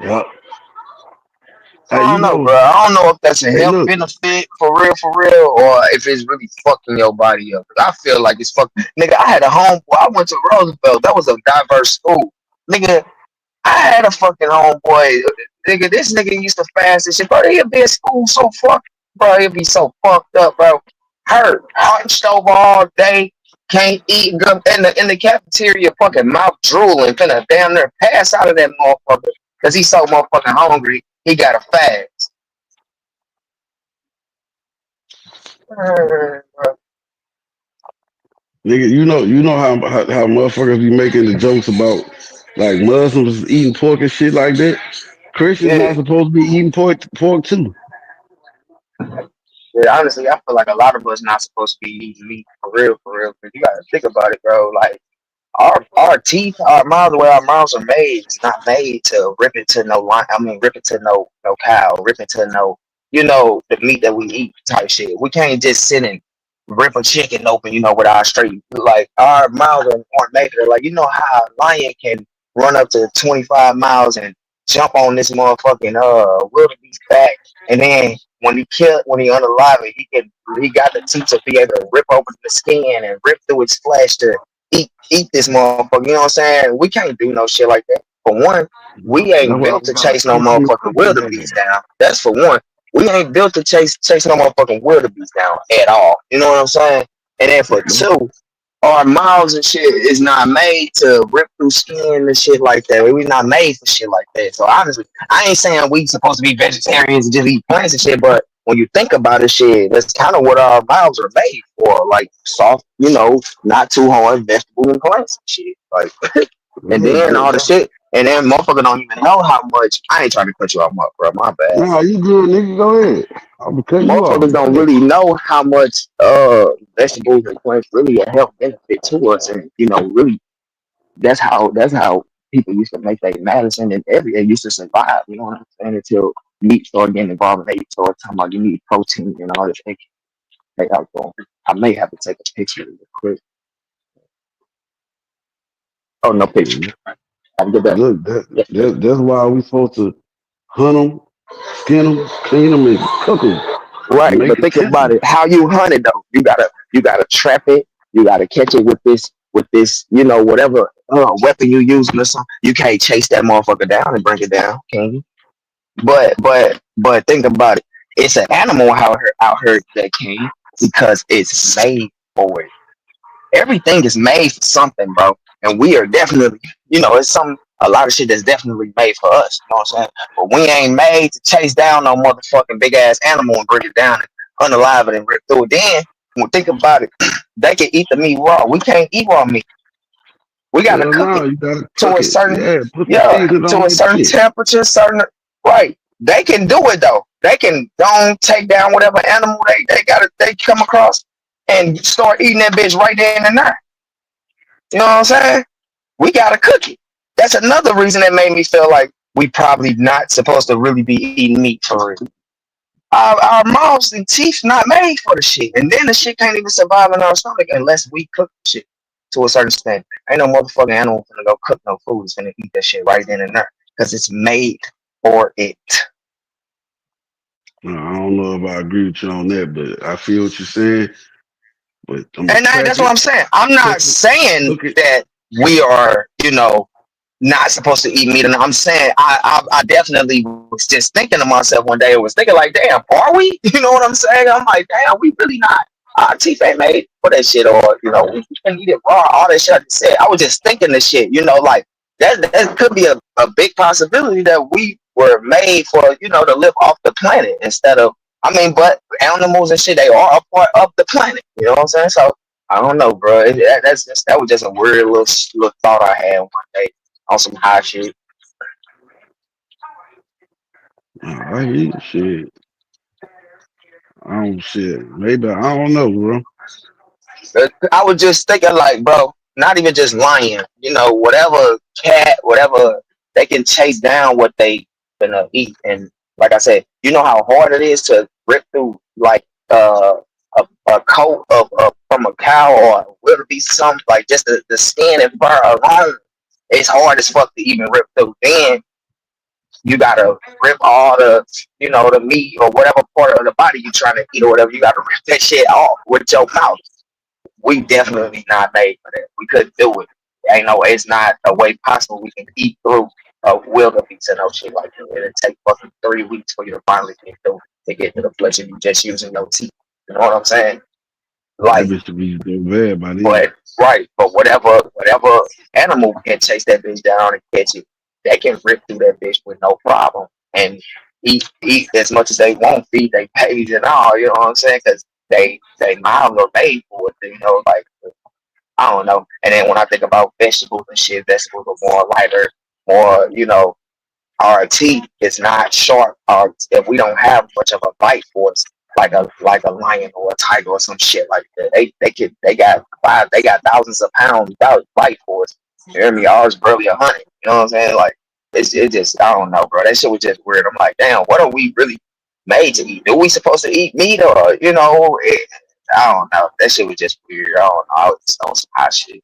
Yep. I Hey, don't know, bro. I don't know if that's a hey, health look. benefit for real, or if it's really fucking your body up. I feel like it's fucking. Nigga, I had a homeboy. I went to Roosevelt. That was a diverse school. Nigga, I had a fucking homeboy. Nigga, this nigga used to fast and shit, bro. He'd be at school so fucked, bro. He'd be so fucked up, bro. Hurt, hunched over all day, can't eat, go in the cafeteria, fucking mouth drooling, finna damn near pass out of that motherfucker because he's so motherfucking hungry. He got to fast. Nigga, you know how motherfuckers be making the jokes about like Muslims eating pork and shit like that. Christians Yeah, not supposed to be eating pork too. yeah. Honestly, I feel like a lot of us not supposed to be eating meat for real, for real. Cause you gotta think about it, bro. Like our teeth, our mouths, the way our mouths are made, it's not made to rip it to no line. I mean, rip it to no cow, rip it to no, the meat that we eat type shit. We can't just sit and rip a chicken open, with our straight like our mouths aren't made for that. Like how a lion can run up to 25 miles and jump on this motherfucking wildebeest back, and then when he unalive it, he got the teeth to be able to rip open the skin and rip through its flesh to eat this motherfucker. You know what I'm saying? We can't do no shit like that. For one, we That's ain't why built we to gotta chase no cook them and motherfucking cook them in wildebeest down. That's for one. We ain't built to chase no motherfucking wildebeest down at all. You know what I'm saying? And then for there. two, our mouths and shit is not made to rip through skin and shit like that. We not made for shit like that. So honestly, I ain't saying we supposed to be vegetarians and just eat plants and shit, but when you think about it, shit, that's kind of what our mouths are made for. Like soft, not too hard vegetables and plants and shit. Like, and Yeah, then all the shit, and then motherfucker don't even know how much. I ain't trying to cut you off, bro. My bad. no, you good, nigga. Go ahead. I'm gonna cut you off. Motherfuckers Go don't ahead. really know how much vegetables and plants really a health benefit to us, and really that's how people used to make their medicine and everything used to survive. You know what I'm saying? Until meat started getting involved and they started talking about you need protein and all this. Hey, I may have to take a picture real quick. Oh, no picture. Yeah. Have a good day. Look, Yes, sir. that's why we supposed to hunt them, skin them, clean them, and cook them, and Right, make but it think about tender. it. How you hunt it though? You gotta trap it. You gotta catch it with this whatever weapon you using or something. You can't chase that motherfucker down and bring it down, can you? But think about it. It's an animal out here that can because it's made for it. Everything is made for something, bro. And we are definitely, it's a lot of shit that's definitely made for us. You know what I'm saying? But we ain't made to chase down no motherfucking big ass animal and bring it down and unalive it and rip through it. Then, when think about it, they can eat the meat raw. We can't eat raw meat. We gotta Hell cook no, it you gotta to cook a it. certain, Yeah, put some yeah, seasoning to on a that certain shit. temperature, right. They can do it though. They can don't take down whatever animal they come across and start eating that bitch right then and there. You know what I'm saying? We gotta cook it. That's another reason that made me feel like we probably not supposed to really be eating meat for real. Our mouths and teeth not made for the shit, and then the shit can't even survive in our stomach unless we cook the shit to a certain extent. Ain't no motherfucking animal gonna go cook no food. It's gonna eat that shit right then and there because it's made for it. No, I don't know if I agree with you on that, but I feel what you're saying. But I'm gonna And trap that's what it, I'm saying. I'm cook not it, saying cook it. that we are, not supposed to eat meat. And I'm saying I definitely was just thinking to myself one day. I was thinking like, damn, are we? You know what I'm saying? I'm like, damn, we really not. Our teeth ain't made for that shit, or we can eat it raw. All that shit I just said. I was just thinking the shit. Like that could be a big possibility that we were made for, to live off the planet instead of. I mean, but animals and shit, they are a part of the planet. You know what I'm saying? So I don't know, bro. That was just a weird little thought I had one day on some high shit. I eat shit. I don't shit. Maybe I don't know, bro. I was just thinking, like, bro, not even just lion. Whatever cat, whatever they can chase down what they gonna eat. And like I said, you know how hard it is to rip through like a coat of from a cow or a wildebeest, something like just the skin and fur alone. It's hard as fuck to even rip through. Then you gotta rip all the meat or whatever part of the body you're trying to eat or whatever. You gotta rip that shit off with your mouth. We definitely not made for that. We couldn't do it. Ain't no, it's not a way possible we can eat through a wildebeest and no shit like that. It'll take fucking 3 weeks for you to finally get through to get to the flesh of you just using your teeth. You know what I'm saying? That Like, bitch to be so bad by then. but right, but whatever animal can chase that bitch down and catch it, they can rip through that bitch with no problem and eat as much as they want, feed their babies and all. You know what I'm saying? Because they mouths are made for it. Like I don't know. And then when I think about vegetables and shit, vegetables are more lighter, more our teeth is not sharp. If we don't have much of a bite force, like a lion or a tiger or some shit like that, they got thousands of pounds without bite force. You hear me? Ours barely 100. You know what I'm saying? Like it just I don't know, bro. That shit was just weird. I'm like, damn, what are we really made to eat? Are we supposed to eat meat or I don't know. That shit was just weird. I don't know. I was just on some hot shit.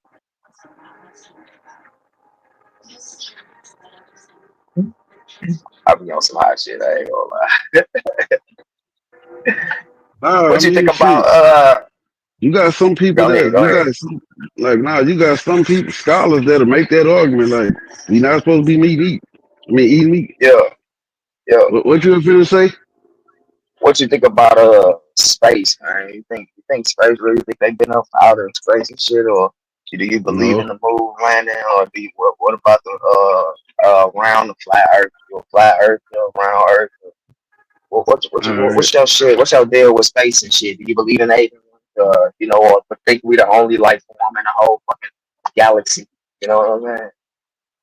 I be on some hot shit. I ain't gonna lie. Nah, I What you think mean about shit. You got some people go ahead, that go you ahead. got some like nah, you got some people scholars that'll make that argument like we not supposed to be meat eat. I mean eat meat. Yeah, yeah. What you finna say? What you think about space, man? You think space really think they've been up out of space and shit, or do you believe in No, the moon landing, or do you what about the around the flat Earth? You a flat Earth, round Earth? I, What's your shit? What's your deal with space and shit? Do you believe in aliens? Or think we the only life form in the whole fucking galaxy? You know what I'm saying?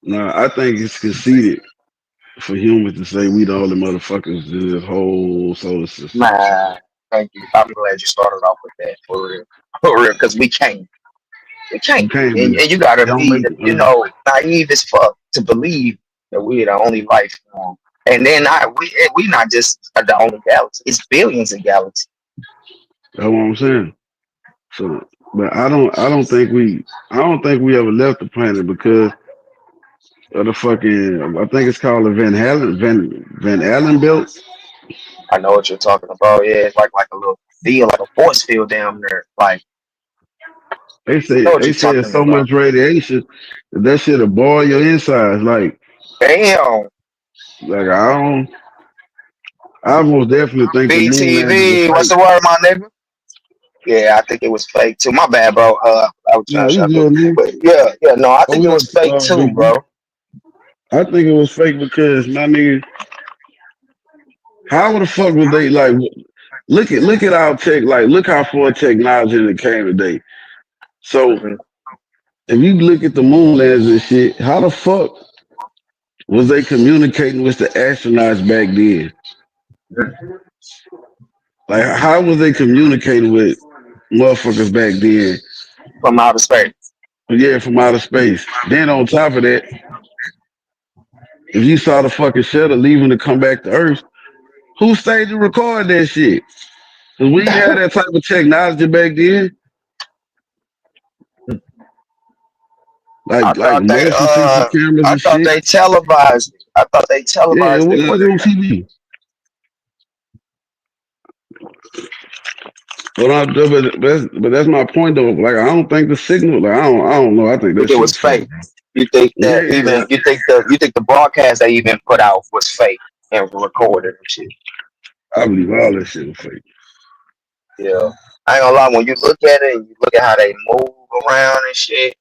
no, I think it's conceited for humans to say we the only motherfuckers in this whole solar system. Man, thank you. I'm glad you started off with that for real, for real, because we can't, You can't and, be. and you gotta Don't be, make. naive as fuck to believe that we're the only life form. And then we not just the only galaxy; it's billions of galaxies. That's what I'm saying. So, but I don't think we ever left the planet because of the fucking. I think it's called the Van Allen belt. I know what you're talking about. Yeah, it's like a little deal, like a force field down there. Like I know what They you're say there's talking so about. much radiation that shit'll boil your insides. Damn, I don't. I most definitely think the moon landing was BTV. What's fake. the word, my nigga? Yeah, I think it was fake too. My bad, bro. I was trying No, to you shut up. good, man. But yeah, no, I think it Over was there, fake too, Big B. bro. I think it was fake because my nigga, how the fuck would they look at our tech, look how far technology it came today. So Mhm. if you look at the moon lands and shit, how the fuck was they communicating with the astronauts back then? Like how was they communicating with motherfuckers back then? From outer space. Yeah, from outer space. Then on top of that, if you saw the fucking shuttle leaving to come back to Earth, who stayed to record that shit? Cause we ain't had that type of technology back then. I Like thought they motion picture cameras I and thought shit. they televised it. I thought they Yeah, it televised was it when on TV. But that's my point though. Like I don't think the signal. I don't know. I think think that it shit was was fake. fake. You think that Yeah, even you think the broadcast they even put out was fake and recorded and shit. I believe all that shit was fake. Yeah. I ain't gonna lie, when you look at it and you look at how they move around and shit,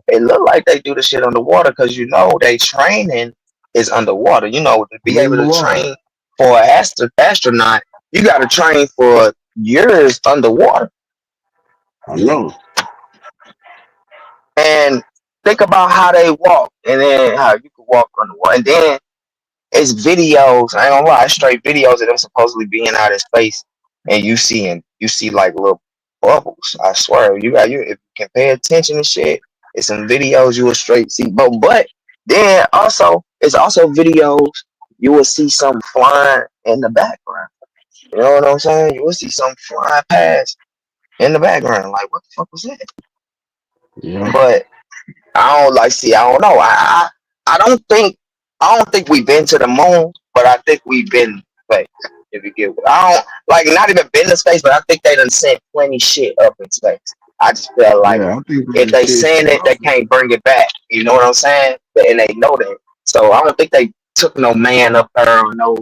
it look like they do the shit underwater because they training is underwater. To be able to Underwater. train for an astronaut, you gotta train for years underwater. I know. And think about how they walk and then how you can walk underwater. And then it's videos. I ain't gonna lie, it's straight videos of them supposedly being out in space, and you see like little bubbles. I swear, if you can pay attention to shit, it's some videos you will straight see. But then also it's also videos you will see something flying in the background. You know what I'm saying? You will see something flying past in the background. Like what the fuck was that? Yeah. But I don't like see. I don't know. I don't think we've been to the moon, but I think we've been space. If you get, I don't like not even been to space, but I think they done sent plenty shit up in space. I just feel like Yeah, I think if that they shit. send it, they can't bring it back. You know what I'm saying? And they know that. So I don't think they took no man up there or no,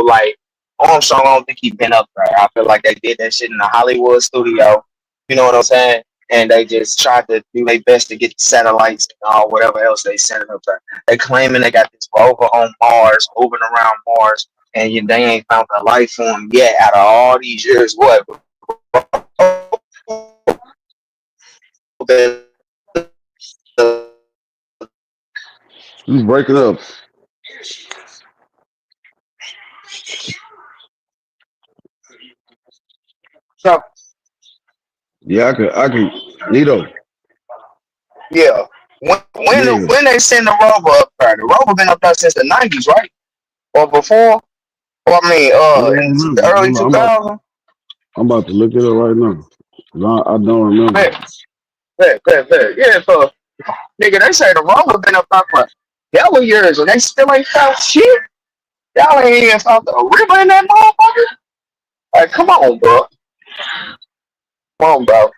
like Armstrong. I don't think he been up there. I feel like they did that shit in the Hollywood studio. You know what I'm saying? And they just tried to do their best to get the satellites and all whatever else they sent up there. They claiming they got this rover on Mars, moving around Mars, and they ain't found a life form yet out of all these years. What? You breaking up. Yeah, I could. Nito. Yeah. When Yeah. when they send the rover up there, the rover been up there since the 90s, right? Or before? Or I mean, I don't in the remember. early 2000s? I'm about to look it up right now. 'Cause I don't remember. Yeah, so nigga, they say the rover been up there for hella years and they still ain't found shit. Y'all ain't even found the river in that motherfucker. Like, come on, bro. Come on, bro.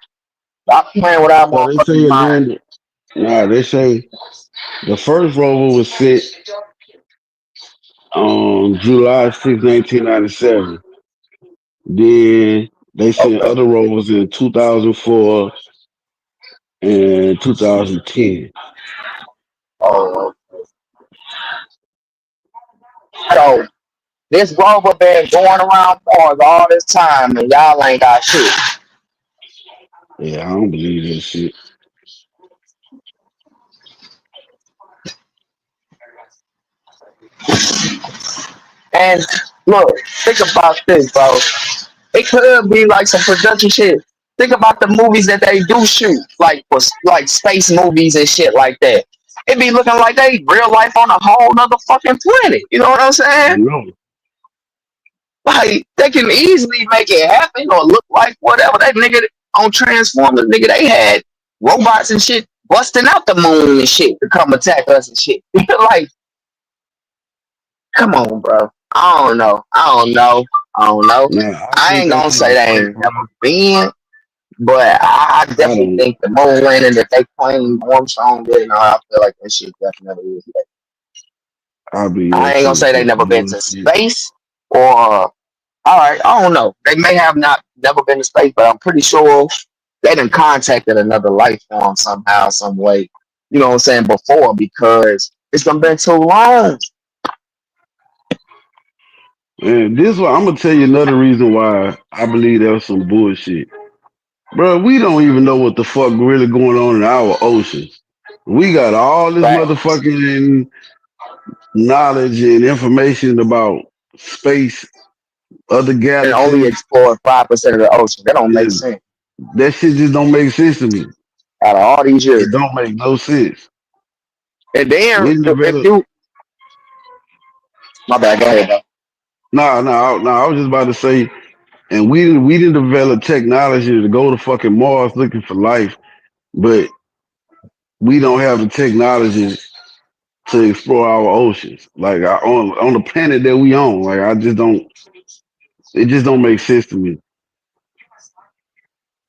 Stop playing with our So they say motherfucking it mind. landed. Nah, they say the first rover was sent on July 6, 1997. Then they sent Okay. other rovers in 2004 and 2010. Oh, so this rover been going around Mars all this time, and y'all ain't got shit. Yeah, I don't believe that shit. And look, think about this, bro. It could be like some production shit. Think about the movies that they do shoot, like for like space movies and shit like that. It be looking like they real life on a whole nother fucking planet. You know what I'm saying? I know. Like they can easily make it happen or look like whatever. That nigga on Transformers, nigga, they had robots and shit busting out the moon and shit to come attack us and shit. Like, come on, bro. I don't know. I don't know. I don't know. Nah, I I think ain't that gonna shit say is they fake, ain't bro. never been, but I I definitely don't. think the moon landing that they claim Armstrong did, no, I feel like that shit definitely is. I believe I that ain't gonna shit is say they some never been to bullshit. space or all right, I don't know. They may have not never been to space, but I'm pretty sure they done contacted another life form somehow, some way. You know what I'm saying, before because it's done been too long. And this one, I'm gonna tell you another reason why I believe that was some bullshit. Bro, we don't even know what the fuck really going on in our oceans. We got all this Right. motherfucking knowledge and information about space, other And only galaxies. explored 5% of the ocean. That don't make And sense that shit just don't make sense to me. out of all these It years. don't make no sense. And then We didn't if develop. you my bad, go ahead, though. I was just about to say, and we didn't develop technology to go to fucking Mars looking for life, but we don't have the technology to explore our oceans. Like on the planet that we on. Like I just don't. It just don't make sense to me.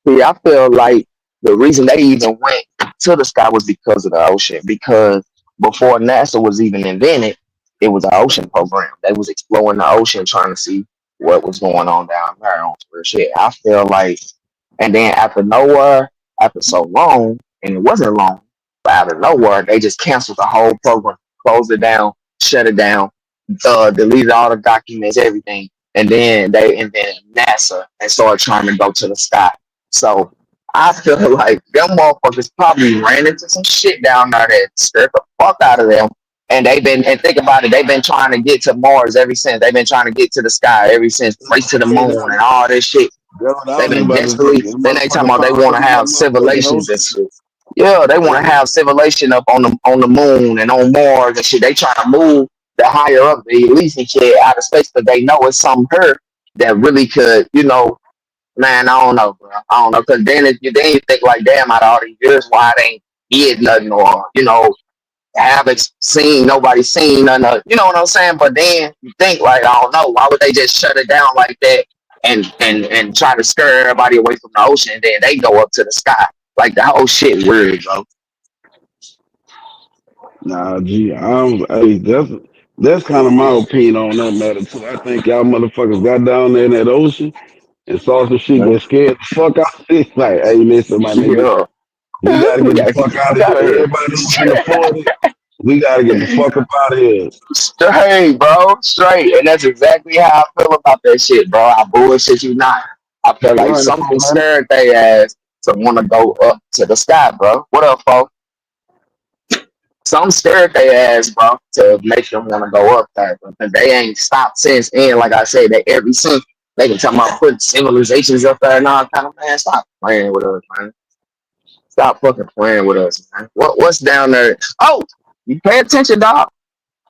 See, I feel like the reason they even went to the sky was because of the ocean. Because before NASA was even invented, it was an ocean program. They was exploring the ocean, trying to see what was going on down there on real shit. I feel like, and then after nowhere, after so long, and it wasn't long, but out of nowhere, they just canceled the whole program, closed it down, shut it down, deleted all the documents, everything, and then they invented NASA and started trying to go to the sky. So I feel like them motherfuckers probably ran into some shit down there that scared the fuck out of them. And think about it, they've been trying to get to Mars ever since. They've been trying to get to the sky ever since, race to the Hey, moon and all this shit. that's what I They've was just been about to say. desperately, That then they talking motherfucker about they popped want up to in that have motherfucking civilizations and ocean. shit. Yeah, they want to Yeah. have civilization up on the moon and on Mars and shit. They trying to move the higher up the elites and shit out of space, but they know it's some here that really could, man, I don't know, bro. I don't know, because then you think like, damn, out of all these years, why they ain't did nothing or haven't seen nobody seen nothing. You know what I'm saying? But then you think like, I don't know, why would they just shut it down like that and try to scare everybody away from the ocean? And then they go up to the sky, like the whole shit weird, bro. Nah, gee, hey, that's kind of my opinion on that matter too. I think y'all motherfuckers got down there in that ocean and saw some shit that scared the fuck out of me. Like, hey, listen, my nigga, Yeah, we gotta we get the gotta get fuck the out fuck of out here. of here. Everybody who can afford it, we gotta get the fuck up out of here. Straight, bro, straight, and that's exactly how I feel about that shit, bro. I bullshit you not. I feel like something 200, scared they ass to want to go up to the sky, bro. What up, folks? Some scared they ass, bro, to make them want to go up there. But they ain't stopped since. And like I said, they every since they can talk about putting civilizations up there and all kind of man. Stop playing with us, man. Stop fucking playing with us, man. What's down there? Oh, you pay attention, dog.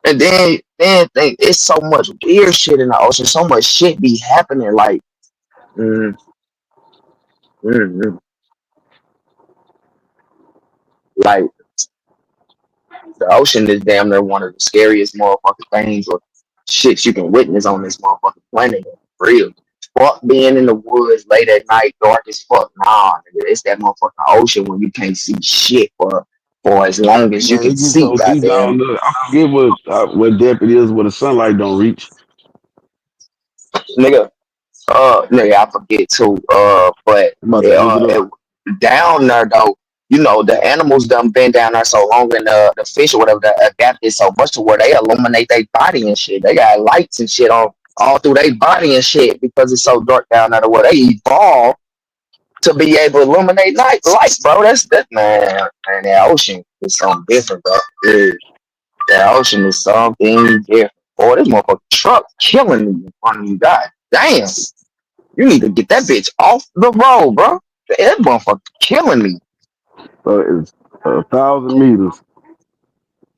And then think it's so much weird shit in the ocean. So much shit be happening. Like, mm, mm. Like the ocean is damn near one of the scariest motherfucking things or shits you can witness on this motherfucking planet. For real. Fuck being in the woods late at night, dark as fuck. Nah, nigga, it's that motherfucking ocean when you can't see shit for as long as you man, can it gets see, so deep goddamn. down there. I forget what depth it is where the sunlight don't reach. Nigga. Yeah, I forget too. But I'm about to it, look it up. down there though, you know, the animals done been down there so long, and the fish or whatever that adapted so much to where they illuminate their body and shit. They got lights and shit on all through their body and shit because it's so dark down there. To where they evolve to be able to illuminate light, bro. That's that man. The ocean is something different, bro. Yeah, the ocean is something different. Boy, this motherfucking truck killing me in front of you guys. Damn. You need to get that bitch off the road, bro. That motherfucker killing me. So it's 1,000 meters,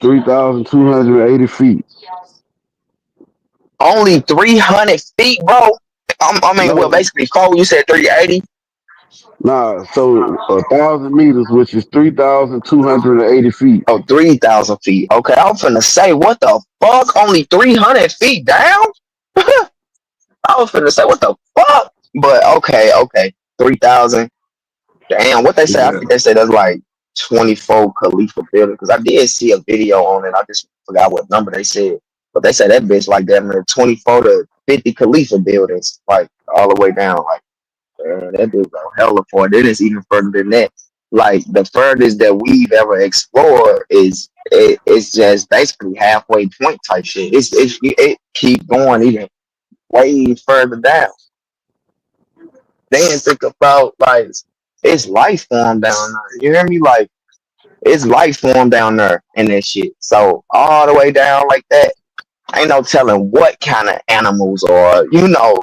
3,280 feet. Only 300 feet, bro. I mean, well, No, basically, four. You said 380. nah. So 1,000 meters, which is 3,280 feet. Oh, 3,000 feet. Okay, I'm finna say, what the fuck? Only 300 feet down? I was finna say, what the fuck? But okay. 3,000. Damn, what they say? I Yeah. think they say that's like 24 Khalifa buildings. Because I did see a video on it. I just forgot what number they said. But they said that bitch like that, man, 24 to 50 Khalifa buildings, like all the way down. Like, man, that bitch go hella far. Then it's even further than that. Like, the furthest that we've ever explored it's just basically halfway point type shit. It keep going even way further down. Then think about, like, it's life form down there. You hear me? Like, it's life form down there and that shit. So all the way down like that, ain't no telling what kind of animals or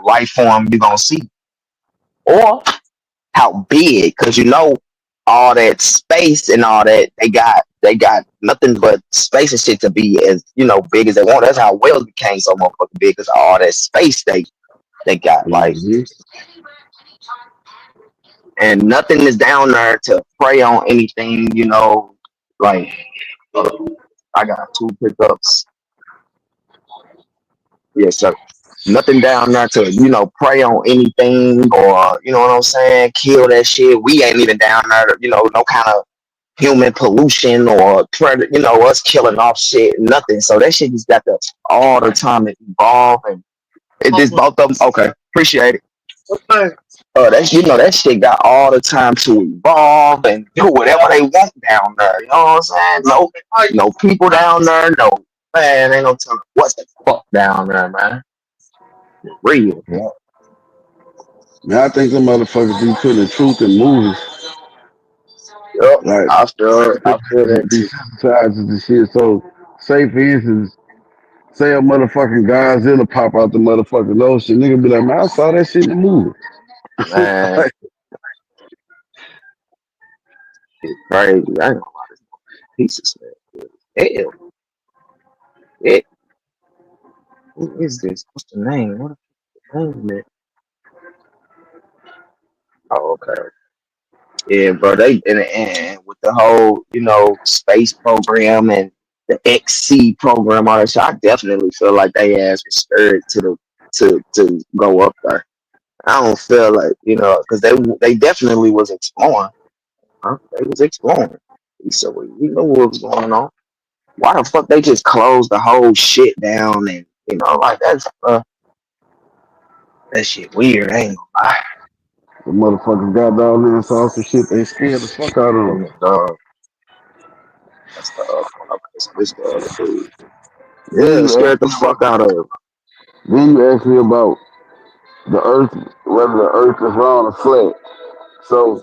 life form you gonna see, or how big. Cause all that space and all that they got nothing but space and shit to be as big as they want. That's how whales became so motherfucking big, cause all that space they got. Like, Hmm. and nothing is down there to prey on anything. Like, uh, I got two pickups. Yes, sir. Nothing down there to, prey on anything, or, you know what I'm saying, kill that shit. We ain't even down there to, no kind of human pollution or predator, us killing off shit, nothing. So that shit just got to all the time to evolve, and it just both of them. Okay, appreciate it. That shit got all the time to evolve and do whatever they want down there. You know what I'm saying? No people down there. No, man, ain't no telling what the fuck down there, man. Real. Yeah. Man, I think them motherfuckers be putting truth in movies. Yup. Like, I feel that too. desensitizes the shit. So, say for instance, say a motherfucking Godzilla pop out the motherfucking ocean, nigga be like, man, I saw that shit in the movie. Man, Like, it's crazy. I ain't gonna lie, this pieces, man. Hell, it. Who is this? What's the name? What the name, man? Oh, okay. Yeah, bro. They and with the whole, space program and the XC program, all that shit, I definitely feel like they ass was scared to go up there. I don't feel like, because they definitely was exploring. Huh? They was exploring. So we knew what was going on. Why the fuck they just closed the whole shit down, and like that shit weird. I ain't gonna the motherfuckers got down there and saw some shit, they scared the fuck out of them. lie. That's the other one. Okay, so this the other dude. Then Yeah, you scared ask the me fuck about, out of. then you ask me about the earth, whether the earth is round or flat. So,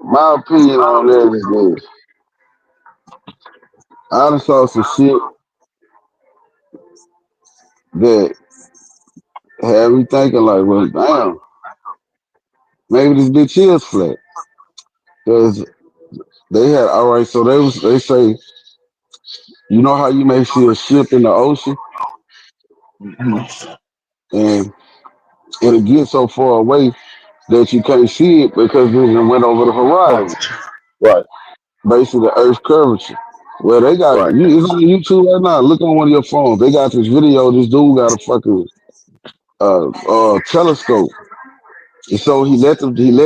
my opinion on that is this. I done saw some shit that had me thinking like, well, damn, maybe this bitch is flat. Cause they had, all right, so they say, you know how you may see a ship in the ocean and it'll get so far away that you can't see it because it went over the horizon, Right, basically the Earth's curvature. Well, they got right, it's on YouTube right now. Look on one of your phones. They got this video. This dude got a fucking telescope, and so he let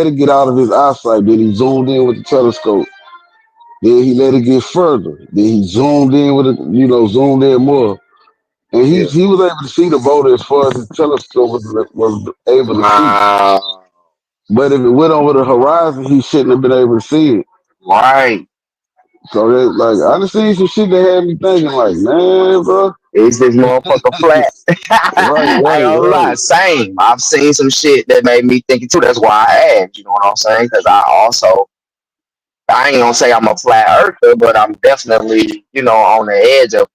it get out of his eyesight. Then he zoomed in with the telescope. Then he let it get further. Then he zoomed in with it, zoomed in more. And Yeah. he was able to see the boulder as far as the telescope was able to see. Wow. But if it went over the horizon, he shouldn't have been able to see it. Right. So that, like, I done seen some shit that had me thinking, like, man, bro, Is this motherfucker flat? right, I right, ain't gonna lie, right, same. I've seen some shit that made me think it too. That's why I asked, you know what I'm saying? Because I ain't gonna say I'm a flat earther, but I'm definitely, on the edge of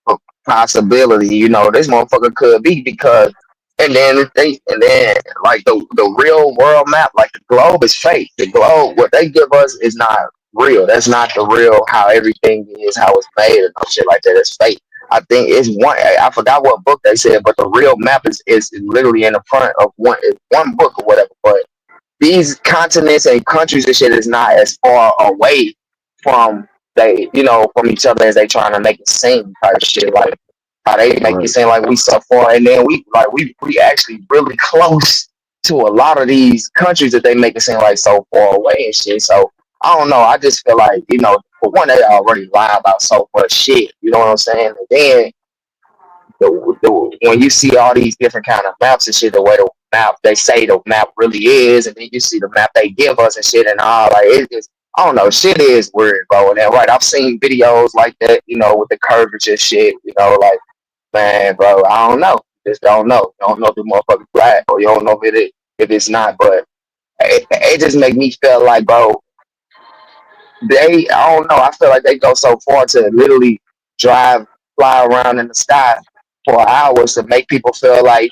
possibility. This motherfucker could be because, and then like the real world map, like the globe is fake. The globe, what they give us is not real. That's not the real how everything is, how it's made, and no shit like that. It's fake. I think it's one. I forgot what book they said, but the real map is literally in the front of one book or whatever. But these continents and countries and shit is not as far away from from each other as they trying to make it seem type shit. Like how they make it right. seem like we so far, and then we actually really close to a lot of these countries that they make it seem like so far away and shit. So I don't know. I just feel like for one, they already lie about so much shit. You know what I'm saying? And then when you see all these different kind of maps and shit, the way the map they say the map really is, and then you see the map they give us and shit and all, like it's just I don't know, shit is weird, bro. And then, right, I've seen videos like that, with the curvature shit, like man, bro, I don't know, just don't know. You don't know if the motherfucker black or you don't know if it's not, but it just make me feel like, bro, I don't know. I feel like they go so far to literally fly around in the sky for hours to make people feel like,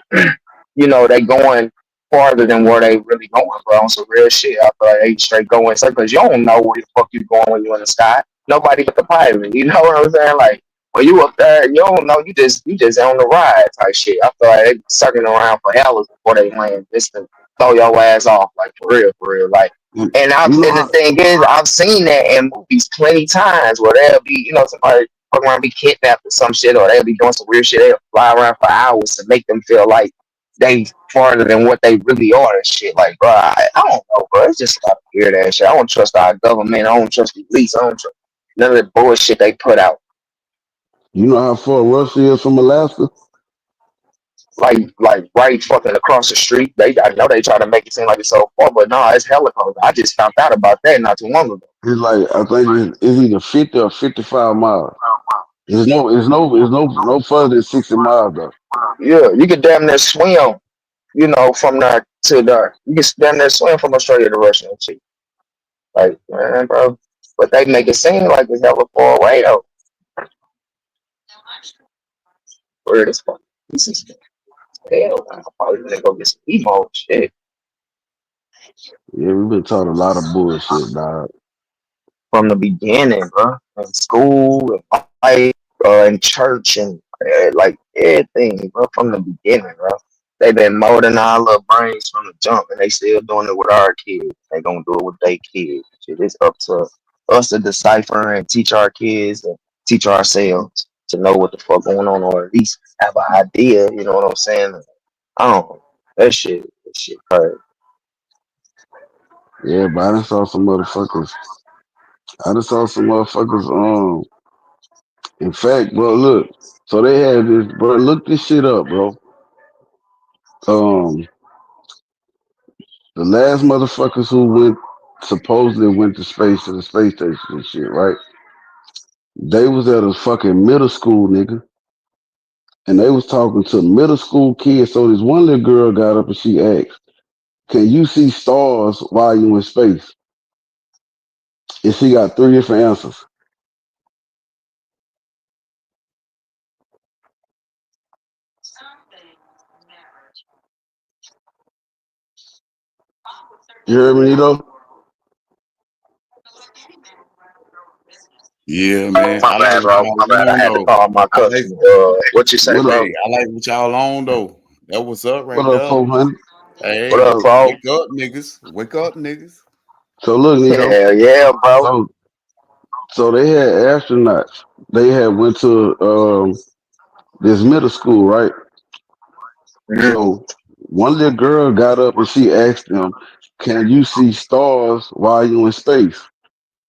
they going farther than where they really going, bro. On some real shit. I feel like they straight going because you don't know where the fuck you going when you in the sky. Nobody but the pilot. You know what I'm saying? Like when you up there, you don't know. You just on the ride type shit. I feel like they circling around for hours before they land, just to throw your ass off, like for real, like. You And know the how, thing is, I've seen that in movies plenty times where they'll be, somebody fucking around be kidnapped or some shit, or they'll be doing some weird shit. They'll fly around for hours to make them feel like they farther than what they really are and shit. Like, bro, I don't know, bro. It's just a lot of weird ass shit. I don't trust our government. I don't trust the police. I don't trust none of the bullshit they put out. you know how far Russia is from Alaska? Like right fucking across the street. I know they try to make it seem like it's so far, but no, it's hella close. I just found out about that not too long ago. It's like I think it's either 50 or 55 miles. It's no further than 60 miles though. Yeah, you could damn near swim, from there to there. You can damn near swim from Australia to Russia and shit. Like, man, bro. But they make it seem like it's hella far away though. Weird as fuck. This is hell. I'm probably gonna go get some emo shit Yeah, we've been taught a lot of bullshit, dog. from the beginning, bro. In school, and life, in church, and like everything, bro. From the beginning, bro. They've been molding our little brains from the jump, and they still doing it with our kids. They gonna do it with their kids. Shit, it's up to us to decipher and teach our kids and teach ourselves to know what the fuck going on, or at least have an idea. You know what I'm saying? I don't know. That shit crazy. Yeah, but I done saw some motherfuckers. I done saw some motherfuckers. In fact, bro, look. So they had this, bro. Look this shit up, bro. Um, the last motherfuckers who supposedly went to space to the space station and shit, right? They was at a fucking middle school, nigga, and they was talking to middle school kids. So this one little girl got up and she asked, "Can you see stars while you in space?" And she got three different answers. You heard me, though? Yeah, man. My I like bad, what bro. My y'all bad. I on had to though. call my I like cousin. What you say, What up? bro? hey, I like what y'all on though. That what's up What right up, there. 400? What Hey, up, bro? wake up, niggas. Wake up, niggas. So look, Nito. Hell yeah, bro. So so they had astronauts. They had went to this middle school, right? Mhm. So one little girl got up and she asked them, "Can you see stars while you in space?"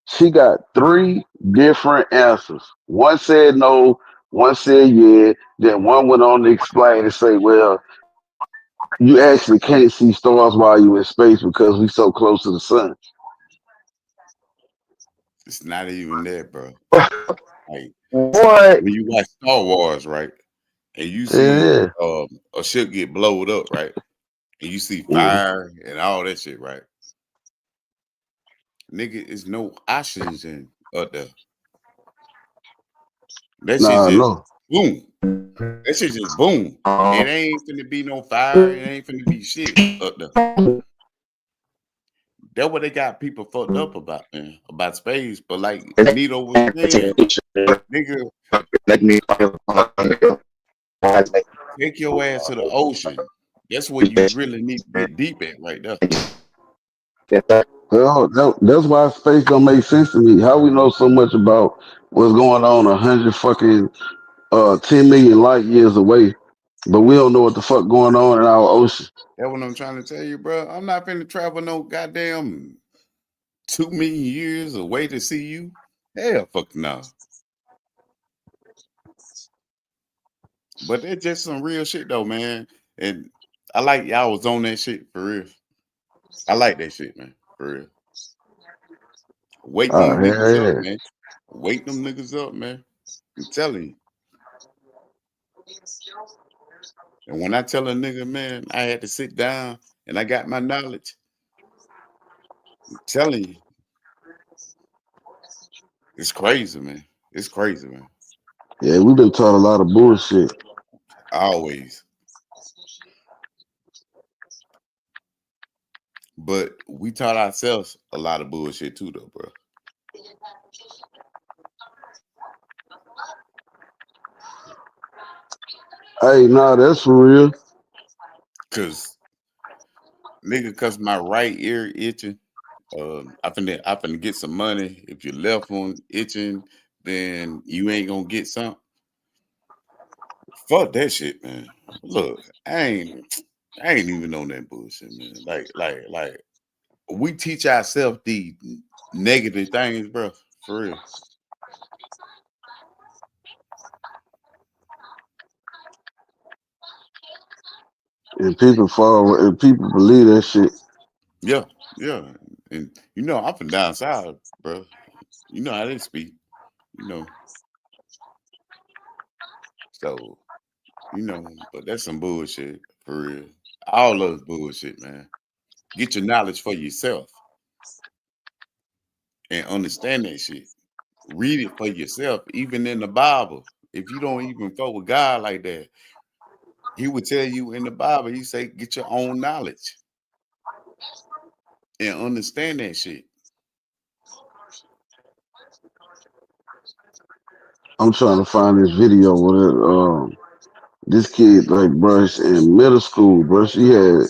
She got three different answers. One said no, One said yeah, then one went on to explain and say, well, you actually can't see stars while you're in space because we so close to the sun. It's not even that, bro. Like What? when you watch Star Wars, right, and you see Yeah, a ship get blowed up, right, and you see yeah. fire and all that shit, right, nigga, it's no oxygen up there. That shit Nah, just no. boom. That shit just boom. It Um, ain't finna be no fire. It ain't finna be shit up there. That's what they got people fucked up about, man, about space. But like Nito was saying, nigga, Let me take your ass to the ocean. That's where you really need to get deep at right there. Well, that's why space don't make sense to me. How we know so much about what's going on 10 million light years away, but we don't know what the fuck going on in our ocean. That's what I'm trying to tell you, bro. I'm not finna travel no goddamn 2 million years away to see you. Hell, fuck no. But that's just some real shit though, man. And I like y'all was on that shit for real. I like that shit, man. For real. Wake Oh, them hell niggas up, yeah. man. Wake them niggas up, man. I'm telling you. And when I tell a nigga, man, I had to sit down and I got my knowledge, I'm telling you, it's crazy, man. It's crazy, man. Yeah, we've been taught a lot of bullshit. Always. But we taught ourselves a lot of bullshit too, though, bro. Hey, nah, that's for real. Cause nigga, cause my right ear itching. I finna get some money. If your left one itching, then you ain't gonna get some. Fuck that shit, man. Look, I ain't even on that bullshit, man. Like we teach ourselves the negative things, bro. For real. And people believe that shit. Yeah, yeah. And you know, I'm from down south, bro. You know how they speak, you know. So, but that's some bullshit for real. All of bullshit, man. Get your knowledge for yourself and understand that shit. Read it for yourself, even in the Bible. If you don't even fuck with God like that, He would tell you in the Bible, He say, get your own knowledge and understand that shit. I'm trying to find this video with it. This kid, like, bruh, in middle school, bruh, she had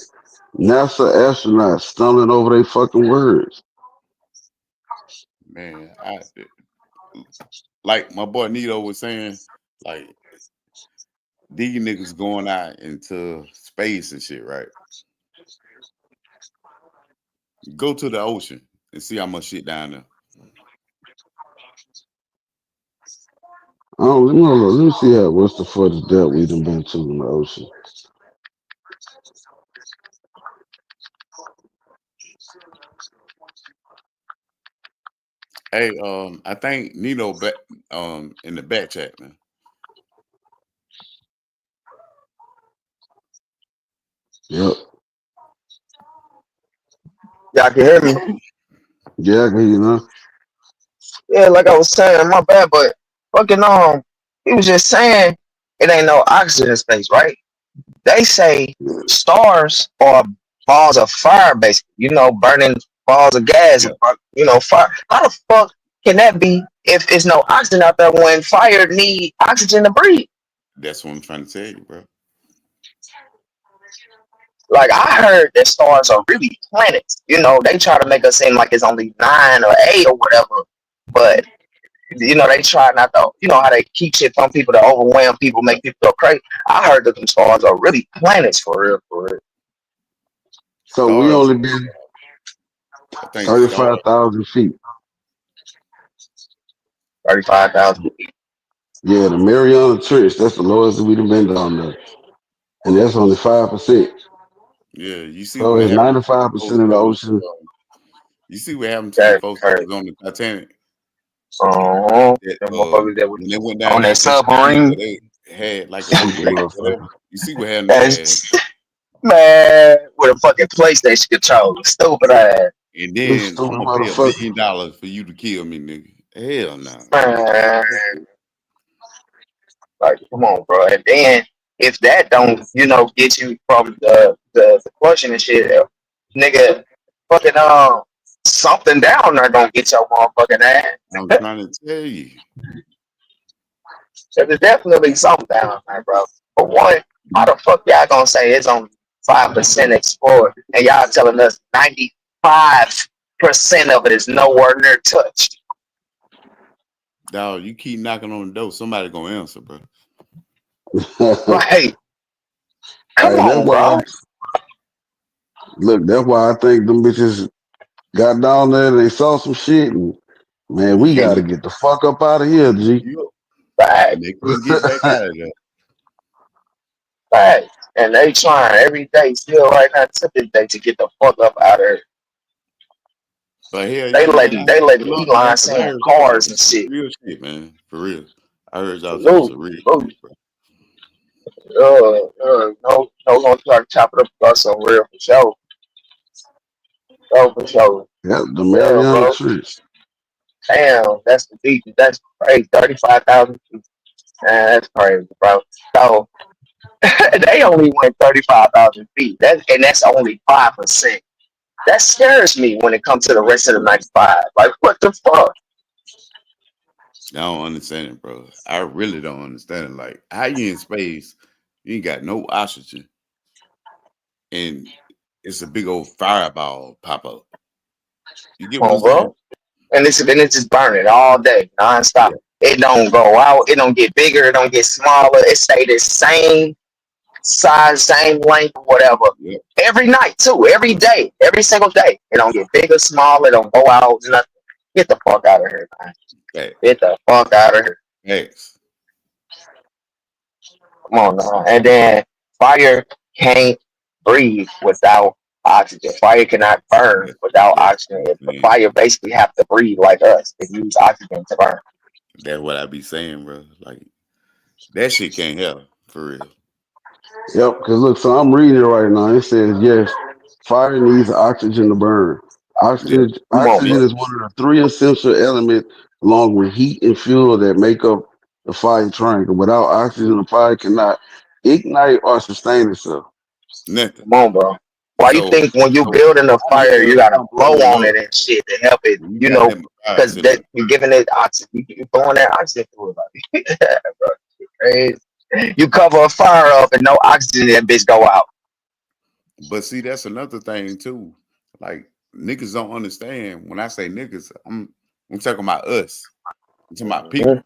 NASA astronauts stumbling over their fucking words. Man, like my boy Nito was saying, like these niggas going out into space and shit, right? Go to the ocean and see how much shit down there. Oh, let me see what's the furthest depth we done been to in the ocean. Hey, I think Nino back in the back chat, man. Yep. y'all can hear me? Yeah, I can hear you know. Yeah, like I was saying, my bad, but fucking he was just saying it ain't no oxygen in space, right? They say stars are balls of fire, basically. You know, burning balls of gas, Yeah, fire. How the fuck can that be if it's no oxygen out there when fire need oxygen to breathe? that's what I'm trying to tell you, bro. Like I heard that stars are really planets. You know, they try to make us seem like it's only 9 or 8 or whatever, but they try not to. You know how they keep shit from people to overwhelm people, make people go crazy. I heard that them stars are really planets for real, for real. So we Stars, only been I think stars. 35,000 feet. 35,000. Yeah, the Mariana Trench. That's the lowest we've been down there, and that's only 5%. Yeah, you see So what it's happened to the 95% folks of the that was. ocean. You see what happened to the That's folks that crazy. was on the Titanic. The That motherfuckers that was when they went down on there that fishing for submarine. people, they had like a little Stupid wreck or whatever. motherfucker. You see what happened to that? That's man with a fucking PlayStation controller. Stupid ass. And This then stupid I'm gonna pay motherfucker. $1 billion for you to kill me, nigga. Hell no. Man, like, come on, bro. And then if that don't, get you from the question and shit, nigga, fucking something down there gonna get your motherfucking ass. I'm trying to tell you. So there's definitely something down there, bro. But one, how the fuck y'all gonna say it's only 5% explored, and y'all telling us 95% of it is nowhere near touched? Dog, you keep knocking on the door, somebody gonna answer, bro. Like, come Hey, that's on, bro. why. Look, that's why I think them bitches got down there. They saw some shit, and man, we And gotta get the fuck up out of here, G. you Fact, and they couldn't get back out of there. fact. And they trying every day, still right now to this day, to get the fuck up out of here. But hell, They y'all know letting y'all they letting still up, man. Elon Cause I send heard y'all cars on and some shit. real shit, man. For real. I heard y'all on Salute, some real salute. shit, bro. No, gonna try to chop it up for us on real for sure. Oh, for sure. Yeah, the Yeah, Mariana bro. Trench. Damn, that's the deep. That's crazy. 35,000 feet. Man, that's crazy, bro. So they only went 35,000 feet. That's only 5%. That scares me when it comes to the rest of the 95. Like, what the fuck? I don't understand it, bro. I really don't understand it. Like, how you in space, you ain't got no oxygen, and it's a big old fireball pop up. You get Come what I'm on, saying? bro. And it's just burning all day, nonstop. Yeah. It don't go out. It don't get bigger. It don't get smaller. It stay the same size, same length, whatever. Yep. Every night too. Every day. Every single day. It don't get bigger, smaller. It don't go out. Nothing. Get the fuck out of here, man. Facts. Get the fuck out of here. Facts. Come on now. And then fire can't breathe without oxygen. Fire cannot burn That's, without that's oxygen. what I'm The saying. fire basically have to breathe like us. It use oxygen to burn. That's what I be saying, bro. Like, that shit can't help, for real. Yep, because look, so I'm reading it right now. It says, yes, fire needs oxygen to burn. Yeah. Come on, Yeah. Oxygen is one of the three essential elements, along with heat and fuel, that make up the fire triangle. Without oxygen, the fire cannot ignite or sustain itself. Nothing. come on, bro. Why you So, think when you so building a how fire, you niggas gotta come blow pulling on up it and shit to help it, when you got that much fire because sitting that up? you're giving it oxygen. You throwing that oxygen through it, like, bro. Crazy. You cover a fire up and no oxygen, that bitch go out. But see, that's another thing too. Like, niggas don't understand. When I say niggas, I'm talking about us. I'm talking about Mhm. people.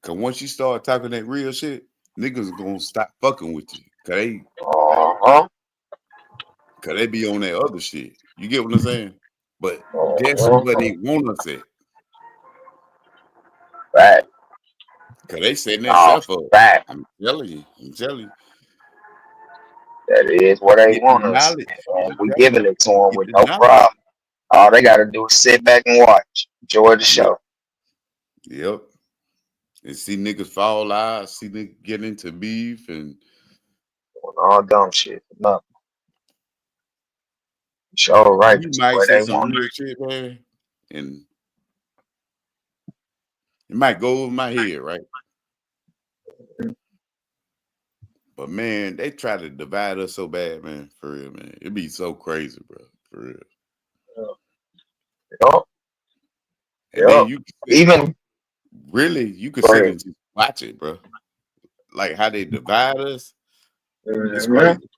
Cause once you start talking that real shit, niggas gonna stop fucking with you. Uh-huh. Cause they be on that other shit. You get what I'm saying? But that's where Uh-huh. they want us at. Right. Cause they setting Oh, themselves up. fact. I'm telling you. I'm telling you. That is where they Get the want us. knowledge. And I'm we telling giving you. it to them Get with the no knowledge. problem. All they gotta do is sit back and watch. Enjoy the Yep. show. Yep. And see niggas fall out, see niggas get into beef, and Doing all dumb shit. No, show right you to might where say they some want real shit, man, and it might go over my head, right? it. But man, they try to divide us so bad, man. For real, man. It'd be so crazy, bro. For real. Yup, And then yup. you can sit, Even really, you can go sit ahead. and just watch it, bro. Like how they divide us, it's Mhm. crazy.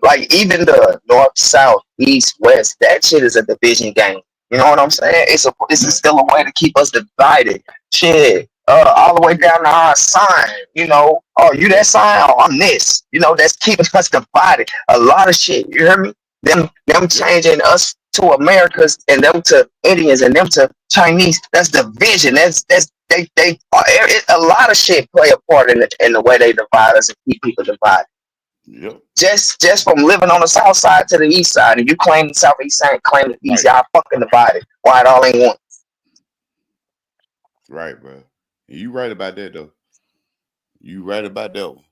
Like even the north, south, east, west, that shit is a division game. You know what I'm saying? It's still a way to keep us divided. Shit. All the way down to our sign, oh, you that sign, oh, I'm this. That's keeping us divided. A lot of shit. You hear me? them changing us to Americas and them to Indians and them to Chinese. That's division. They a lot of shit play a part in the way they divide us and keep people divided. Yep. Just from living on the south side to the east side, and you claim the southeast side, claim the east, y'all fucking divided. Why it all ain't one? Right, bro. You right about that though. You right about that one.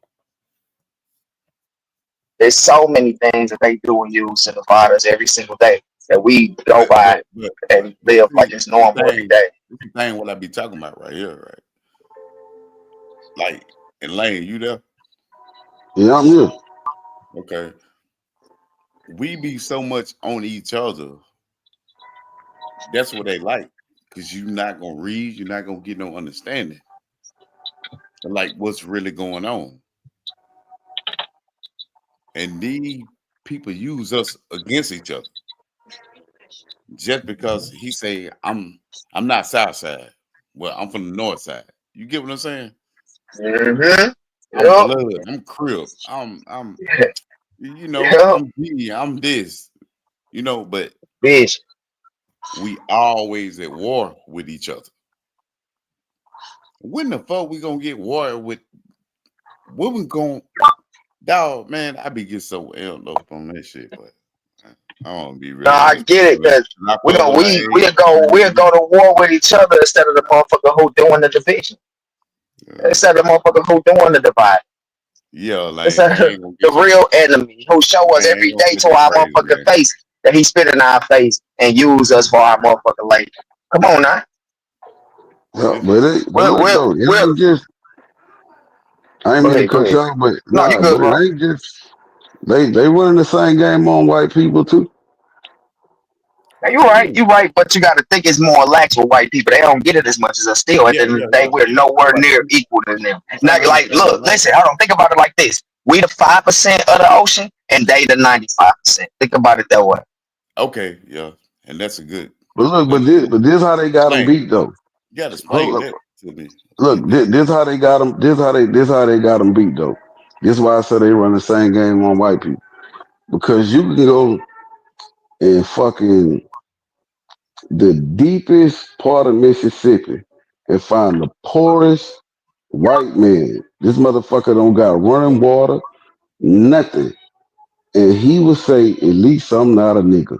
There's so many things that they do and use to divide us every single day that we go by and live like it's normal every day. This is the thing what I be talking about right here, right? Like, and Lane, you there? Yeah, I'm here. Okay. We be so much on each other. That's what they like. Because you're not gonna read, you're not gonna get no understanding. Like what's really going on. And these people use us against each other. Just because he say I'm not south side. Well, I'm from the north side. You get what I'm saying? Mm-hmm. I'm blood, I'm crib, I'm you know, I'm B, I'm this, you know, but bitch, we always at war with each other. When the fuck we gonna get war with what we gonna dog, man, I be getting so amped up on that shit, but I don't be real. No, I get it, because we'll go to war with each other instead of the motherfucker who doing the division. Instead of the motherfucker who doing the divide. Yeah, like instead of the real enemy who show us every day to our motherfucking face that he spit in our face and use us for our motherfucking labor. Come on now. Yeah, it ain't just. I ain't mean to cut you off, but no, you good, bro. It ain't just. They running the same game on white people too. Now, you're right, but you got to think it's more lax with white people. They don't get it as much as us still. At the end of the day, we're nowhere near equal to them. Now, like, look, listen, I don't think about it like this. We the 5% of the ocean, and they the 95%. Think about it that way. Okay, yeah, and that's a good. But look, but this how they got them beat though. You got to explain that to me. Look, this how they got them. This how they got them beat though. This is why I said they run the same game on white people, because you can go and fucking the deepest part of Mississippi and find the poorest white man. This motherfucker don't got running water, nothing. And he would say, at least I'm not a nigga.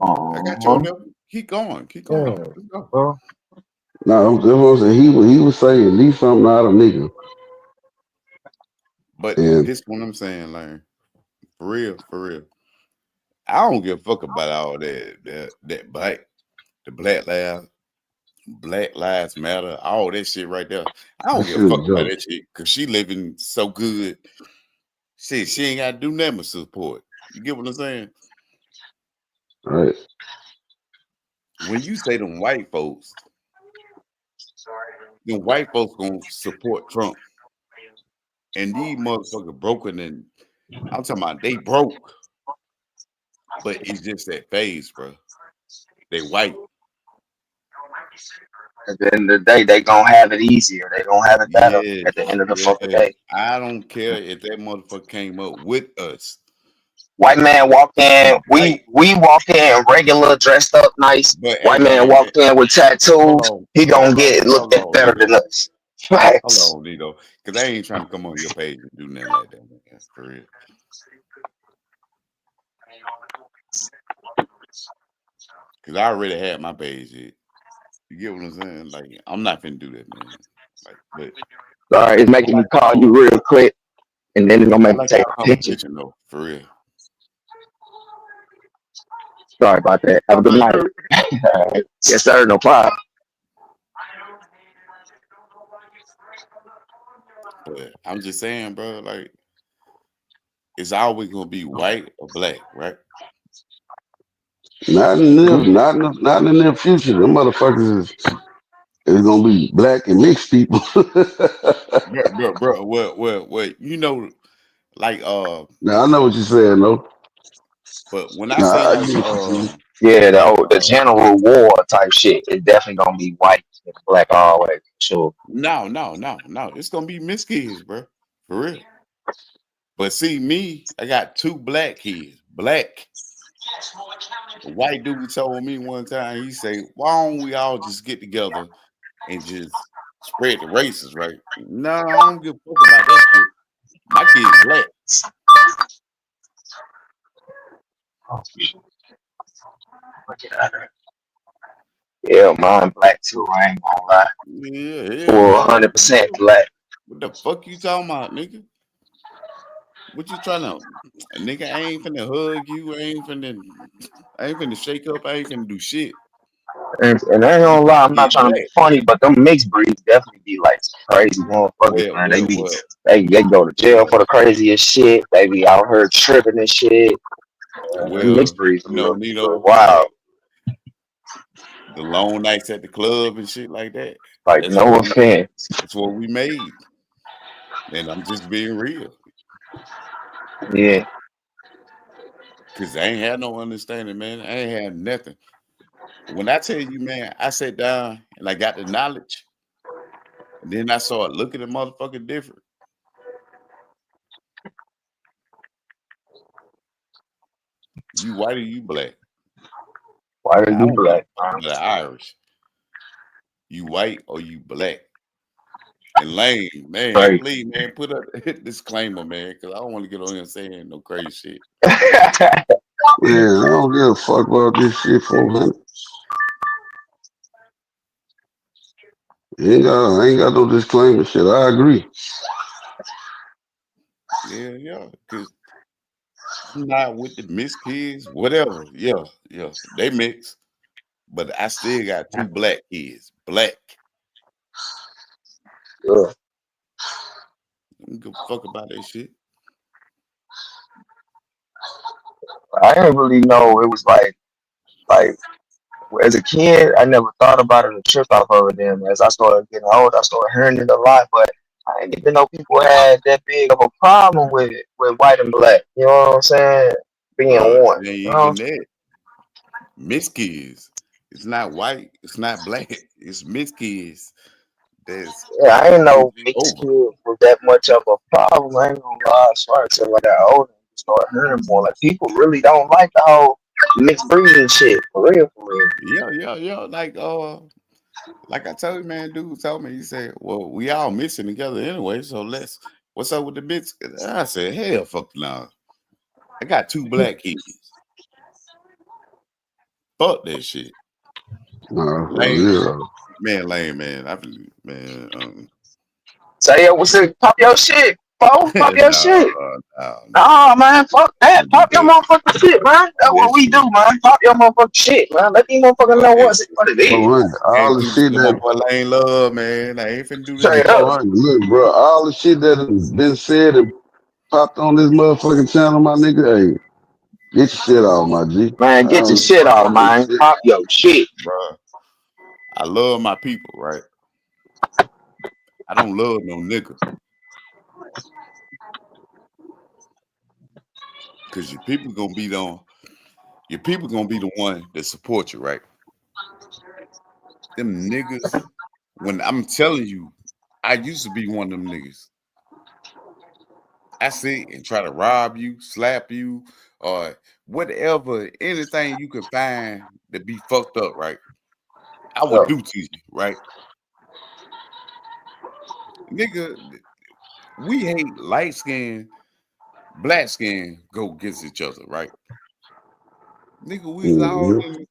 I got you on there. Keep going. Keep going. Let's go. No, that's what I'm saying. He would say, at least I'm not a nigga. But this one I'm saying, like, for real. I don't give a fuck about all that Black Lives Matter, all that shit right there. I don't give a fuck about that shit because she living so good. Shit, she ain't got to do nothing but support. You get what I'm saying? Right. When you say them white folks gonna support Trump. And these motherfuckers broken, and I'm talking about they broke. But it's just that phase, bro. They white. At the end of the day, they gonna have it easier. They gonna have it better at the end of the fucking day. I don't care if that motherfucker came up with us. White man walked in. We walked in regular, dressed up nice. White man walked in with tattoos. He gonna get looked at better than us. Facts. Hold on, Nito, because I ain't trying to come on your page and do nothing like that, man. For real. Because I already had my page yet. You get what I'm saying? Like, I'm not finna do that, man. Like, but all right, it's making me call you real quick, and then it's gonna make me take a picture. Though, for real. Sorry about that. Have a good night. Yes, sir. No problem. But I'm just saying, bro, like, it's always gonna be white or black, right? Not in the near future. The motherfuckers is gonna be black and mixed people. bro, what? You know, like now I know what you're saying, though. But when I say the general war type shit, it's definitely gonna be white and black always. Sure. No. It's gonna be mixed kids, bro. For real. But see me, I got two black kids. Black. A white dude told me one time, he say, why don't we all just get together and just spread the races, right? No, I don't give a fuck about that shit. My kid black. Yeah, mine black too. I ain't gonna lie. Yeah, hell Well, yeah. 100% black. What the fuck you talking about, nigga? What you trying to, nigga? I ain't finna hug you. I ain't finna shake up. I ain't finna do shit. And I ain't You gonna my lie, I'm not kid trying to be black. funny, but them mixed breeds definitely be like some crazy motherfuckers, Well, man. well, well, They go to jail well, for the craziest shit. They be out here tripping and shit. Them mixed well. breeds You be know, real, Nito, real wild. like the long nights at the club and shit like that. Like That's no what we. offense. That's what we made. And I'm just being real, Yeah. cause I ain't had no understanding, man. I ain't had nothing. When I tell you, man, I sat down and I got the knowledge, and then I started looking at motherfucker different. You white or you black? Why are I you don't give a black, fuck man? about Irish. You white or you black? And Lane, man, Crazy. please, man, put up hit disclaimer, man, because I don't want to get on here saying no crazy shit. Man, I don't give a fuck about this shit, 400. I ain't got no disclaimer shit. I agree. Yeah, because I'm not with the mixed kids, whatever. Yeah, they mix, but I still got two black kids. Black. Yeah. I don't give a fuck about that shit. I didn't really know it was like as a kid, I never thought about it or tripped off of it. Then as I started getting old, I started hearing it a lot, but I didn't even know people had that big of a problem with it, with white and black. You know what I'm saying? Being one. It ain't You know? even that. Mixed kids. It's not white. It's not black. It's mixed kids. That's Yeah, I didn't know crossing mixed over. kids was that much of a problem. I ain't gonna lie. As far as I got older, and started hearing more. Like people really don't like the whole mixed breeding shit. For real, for real. Yeah. Like I told you, man, dude told me, he said, well, we all mixing together anyway, so what's up with the mix? I said, hell fuck no. I got two black kids. Fuck that shit. Nah, for Lame, real. lame, man. Man. Say, yo, what's it? Pop your shit, folks. Pop your No, shit. no. Nah, man, fuck that. Can't do Pop your that. motherfucking shit, man. That's That what we do, shit. man. Pop your motherfucking shit, man. Let these motherfuckers Fuck know that what shit. it is. 400. Can't All the do this shit to my that boy Lane Love, man. I ain't finna do this Straight shit. up. 400. Look, bro, all the shit that has been said and popped on this motherfucking channel, my nigga. Hey, get your shit out, my G. Man, I get your don't shit fuck out, with this man. shit. Pop your shit. Bro, I love my people, right? I don't love no nigga. Cause your people gonna be the one that support you, right? Them niggas, when I'm telling you, I used to be one of them niggas. I sit and try to rob you, slap you, or whatever, anything you could find to be fucked up, right? I would So, do to you, right? Nigga, we hate light skin, black skin go against each other, right? Nigga, we was all Mm-hmm. in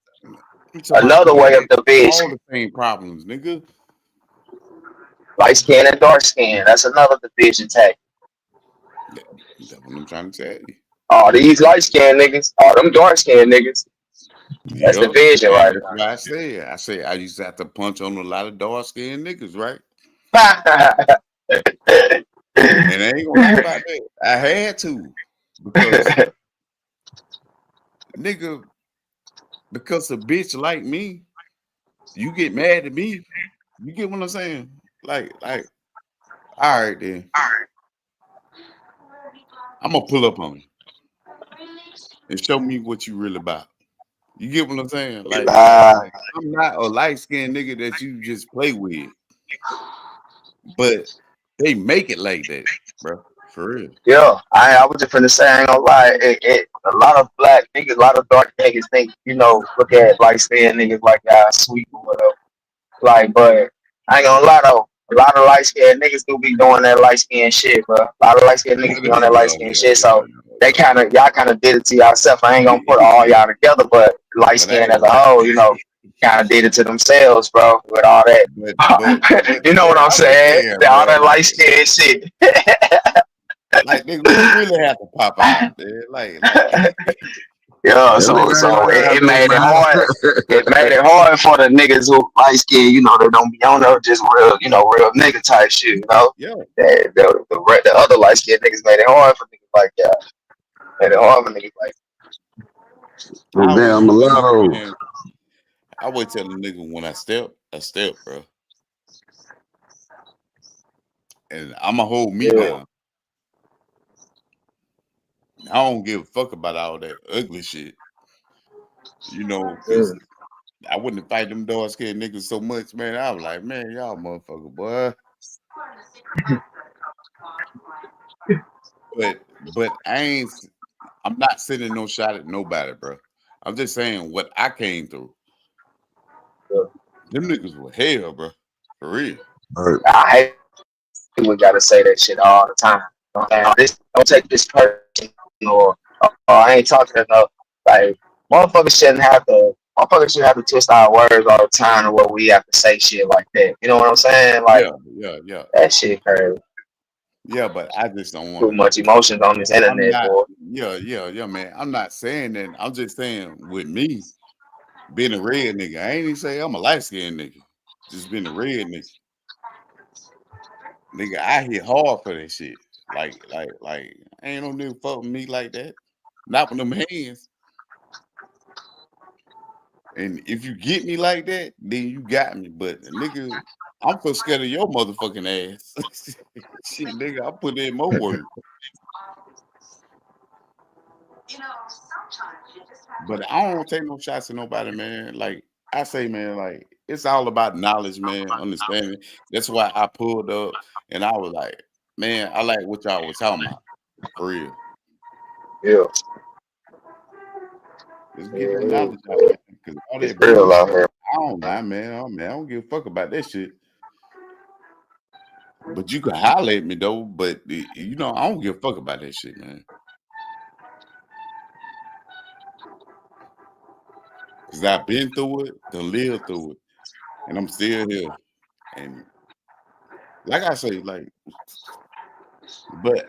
I'm talking about another we way had of division. all the same problems, nigga. Light skin and dark skin. That's another division tactic. That's what I'm trying to tell you. All these light skin niggas, all them dark skin niggas. That's Yep. division And right that's why I say I used to have to punch on a lot of dark skinned niggas, right? now. And I ain't gonna lie about that. I had to because nigga, because a bitch like me, you get mad at me. You get what I'm saying? Like, all right then. I'm gonna pull up on you and show me what you really about. You get what I'm saying? Nah, Like I'm not a light skinned nigga that you just play with, but they make it like that, bro. For real. Yeah, I was just finna say, I ain't gonna lie. A lot of black niggas, a lot of dark niggas think, look at light skinned niggas like y'all sweet or whatever. Like, but I ain't gonna lie though. A lot of light skinned niggas do be doing that light skinned shit, bro. A lot of light skinned Yeah, niggas be on that light yeah, skinned yeah, shit. yeah, So yeah, yeah. y'all kind of did it to yourself. I ain't gonna put all y'all together, but light But I skinned ain't as a like, whole, kind of did it to themselves, bro, with all that. but You know what yeah, I'm I'm just saying? saying, All bro. that light skinned shit. Like, nigga, we really have to pop out, man. Like, Yeah, That so nigga ain't so it, lying it though, made it man. hard. It made it hard for the niggas who light skin, they don't be on there just real, real nigga type shit, yeah, The other light skin niggas made it hard for niggas like that. Made it hard for niggas like I I'm always damn tell a nigga, mulatto. man. I always tell a nigga when I step, bro, and I'ma hold me yeah, down. I don't give a fuck about all that ugly shit, yeah, because I wouldn't fight them dark skinned niggas so much, man. I was like, man, y'all motherfucker, boy. But I'm not sending no shot at nobody, bro. I'm just saying what I came through. yeah. Them niggas were hell, bro. For real. Right. I hate we gotta say that shit all the time. Don't take this person or I ain't talking enough. Like motherfuckers should have to twist our words all the time and what we have to say shit like that. You know what I'm saying? Like Yeah, yeah, yeah. that shit crazy. Yeah, but I just don't want Too to. much emotions on this I'm internet, not. boy. Yeah, yeah, yeah, man. I'm not saying that. I'm just saying with me being a red nigga. I ain't even say I'm a light skinned nigga. Just being a red nigga. Nigga, I hit hard for that shit. Like, ain't no nigga fuck with me like that. Not with them hands. And if you get me like that, then you got me. But nigga, I'm so scared of your motherfucking ass. Shit, nigga, I put in more work. But I don't take no shots at nobody, man. Like I say, man, like it's all about knowledge, man, understanding. That's why I pulled up and I was like, man, I like what y'all was talking about. For real. Yeah, Let's get yeah, that yeah. knowledge out, man. Because all It's that real out bullshit, here. I don't mind, man. I don't give a fuck about that shit. But you can holler at me though. But I don't give a fuck about that shit, man. Cause I've been through it, to live through it, and I'm still here. And like I say, like, but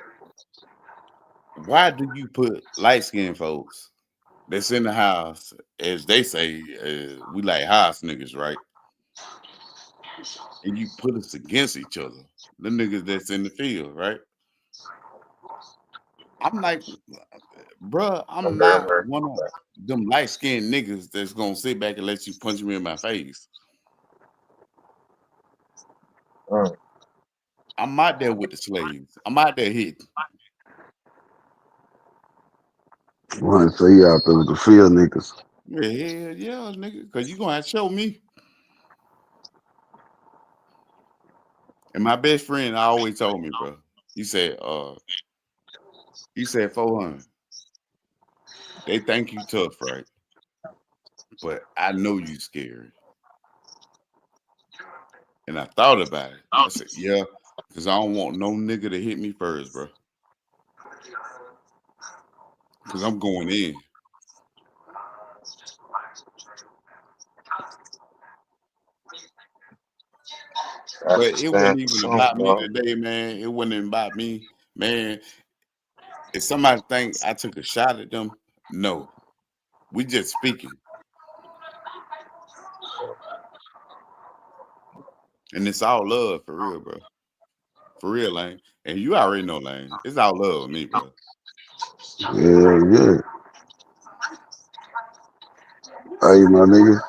why do you put light skinned folks that's in the house, as they say, we like house niggas, right? And you put us against each other, the niggas that's in the field, right? I'm like, bruh, I'm I'm very not hurt. one of them light skinned niggas that's gonna sit back and let you punch me in my face. Mm. I'm out there with the slaves. I'm out there hitting. Want to say you out there with the field niggas. Yeah, yeah, nigga, cause you gonna have to show me. And my best friend always told me, bro. He said, 400. They think you tough, right? But I know you scared. And I thought about it. I said, yeah, because I don't want no nigga to hit me first, bro. Because I'm going in. That's But a it wasn't stand even for something, about me bro. today, man. It wasn't even about me, man. If somebody think I took a shot at them, no. We just speaking. And it's all love for real, bro. For real, Lane. And you already know, Lane. It's all love with me, bro. Yeah, yeah. Hey, my nigga.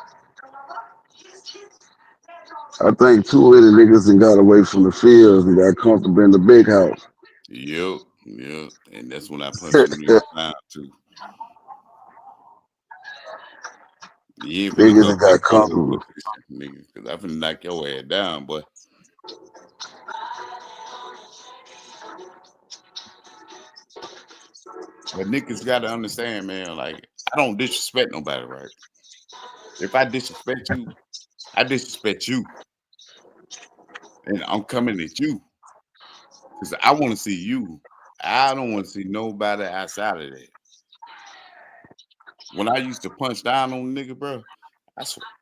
I think too many niggas and got away from the fields and got comfortable in the big house. Yep, yep. And that's when I punch them niggas down too. You ain't finna Niggas come that back got in here comfortable. with this shit, nigga. Cause I finna knock your ass down, boy. But niggas gotta understand, man. Like I don't disrespect nobody, right? If I disrespect you, I disrespect you, and I'm coming at you because I want to see you. I don't want to see nobody outside of that. When I used to punch down on a nigga, bro,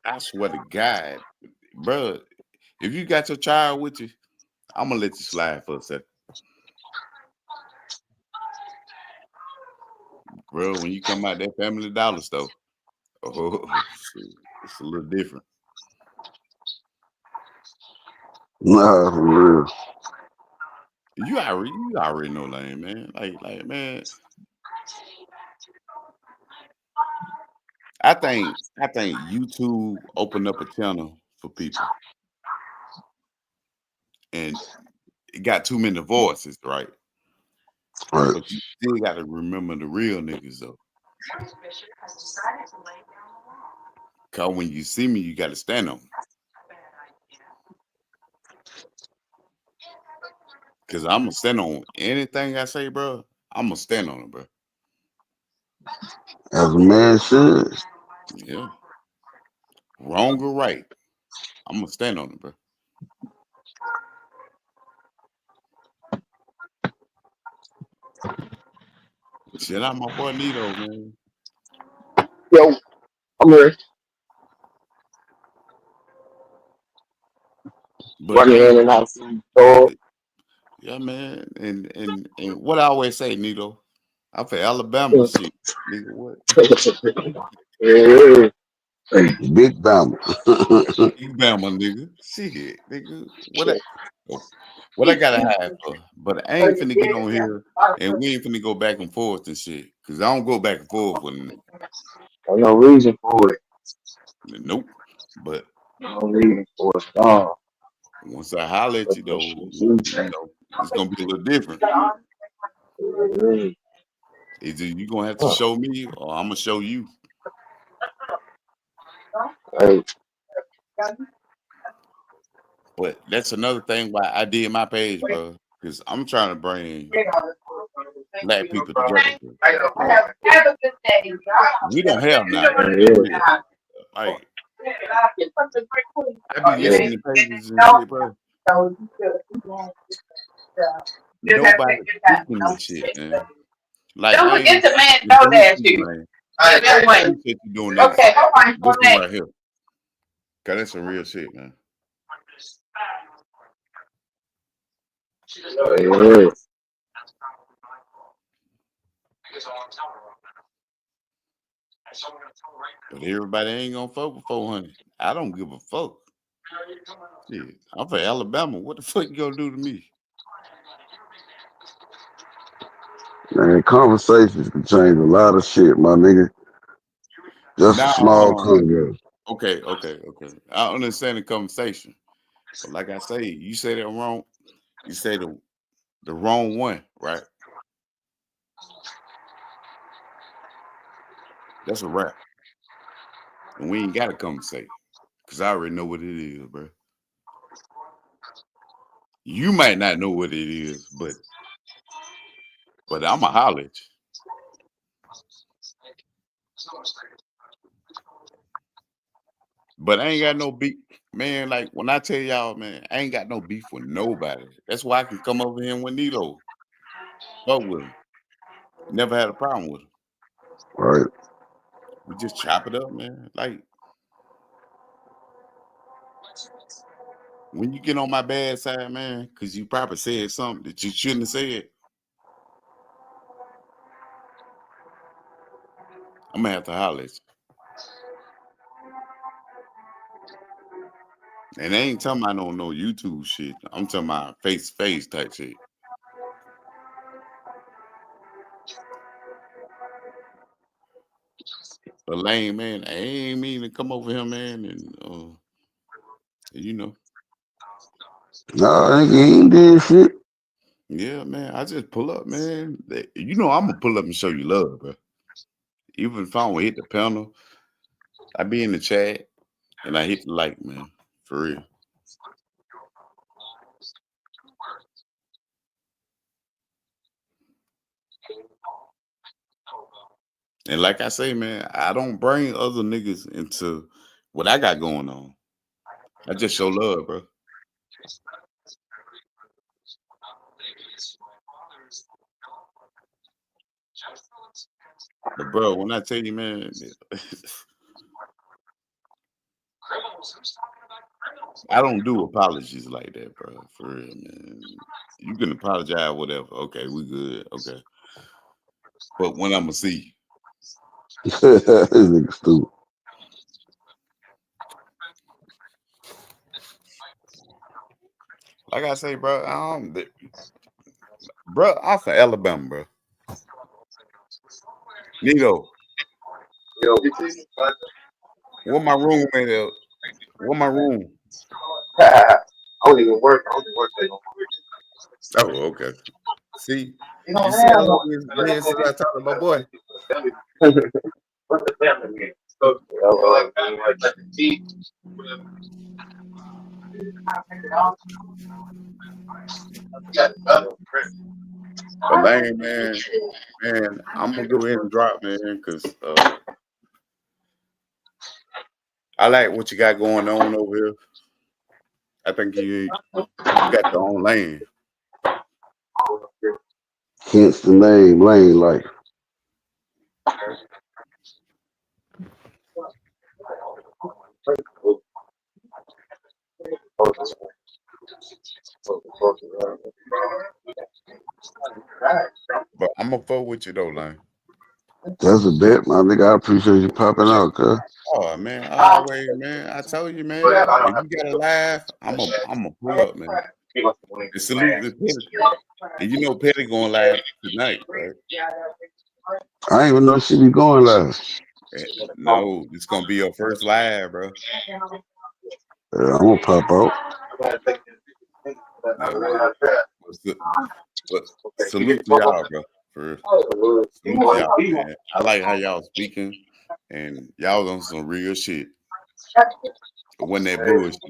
I swear to God, bro, if you got your child with you, I'm gonna let you slide for a second, bro. When you come out that Family Dollar store, oh, shit, it's a little different. Nah, for real. You already know, Lane, man. Like, man, I think YouTube opened up a channel for people, and it got too many voices, right? Right. But you still got to remember the real niggas though. Cause when you see me, you got to stand on me. Cause I'm gonna stand on anything I say, bro. I'm gonna stand on it, bro. As a man should. Yeah, wrong or right, I'm gonna stand on it, bro. Shit, out my boy Nito, man. Yo, I'm here. But Running in ain't and out of the store. yeah, man. And what I always say, Nito, I'm for Alabama shit, nigga. What? Yeah. Big Bama. Alabama, nigga. Shit, nigga. What I gotta have for? But I ain't finna get on here and we ain't finna go back and forth and shit. Cause I don't go back and forth with a nigga. There's no reason for it. Nope. But No reason for it. Oh, once I holler at but you the though, shit you know, it's gonna be a little different. is- Either you gonna have to show me or I'm gonna show you. Hey, But that's another thing why I did my page, bro. Cause I'm trying to bring black people together, bro. We don't have none, for real. Like I be yeah. listening to pages and shit, bro. Nobody speaking this shit, man. Like Lane, it's you too, Lane. I appreciate you doing this. This one right here. Cause that's some real shit, man. Yeah. But everybody ain't gonna fuck with 400. I don't give a fuck. Shit, I'm from Alabama. What the fuck you gonna do to me? Man, conversations can change a lot of shit, my nigga. Just a Now, small convo. okay. I understand the conversation, but like I say, you say that wrong. You say the wrong one, right? That's a wrap, and we ain't got to conversate because I already know what it is, bro. You might not know what it is, but I'm a holler at you. But I ain't got no beef, man. Like when I tell y'all, man, I ain't got no beef with nobody. That's why I can come over here with Nito, fuck with him. Never had a problem with him. Right. We just chop it up, man. Like when you get on my bad side, man, because you probably said something that you shouldn't have said, I'm gonna have to holler at you. And I ain't talking about no YouTube shit. I'm talking about face to face type shit. But Lane, man, I ain't mean to come over here, man, and you know, Nah, nigga, he ain't did shit. yeah, man. I just pull up, man. You know, I'm gonna pull up and show you love, bro. Even if I don't hit the panel, I be in the chat and I hit the like, man, for real. And like I say, man, I don't bring other niggas into what I got going on. I just show love, bro. But bro, when I tell you, man, I don't do apologies like that, bro. For real, man. You can apologize, whatever. Okay, we good. Okay. But when I'ma see, This nigga stupid. like I say, bro, bro, I'm from Alabama, bro. Nito, what my room at? What my room? I don't even work. I don't even work there no Oh, okay. See, you see how long it's been since I talked to my boy. But Lane, man, I'm gonna go ahead and drop, man, because I like what you got going on over here. I think you got your own lane. Hence the name Lane Life. But I'm gonna fuck with you though, Lane. That's a bet, my nigga. I appreciate you popping out, cuz. Oh man, always, man. I told you, man. If you got a live, I'm a pull up, man. And salute to Petty. And you know Petty going live tonight, right? I ain't even know she be going live. No, it's gonna be your first live, bro. I'm gonna pop out. No, but salute to y'all, bro. For salute to y'all, man. I like how y'all speaking, and y'all on some real shit. When that bullshit.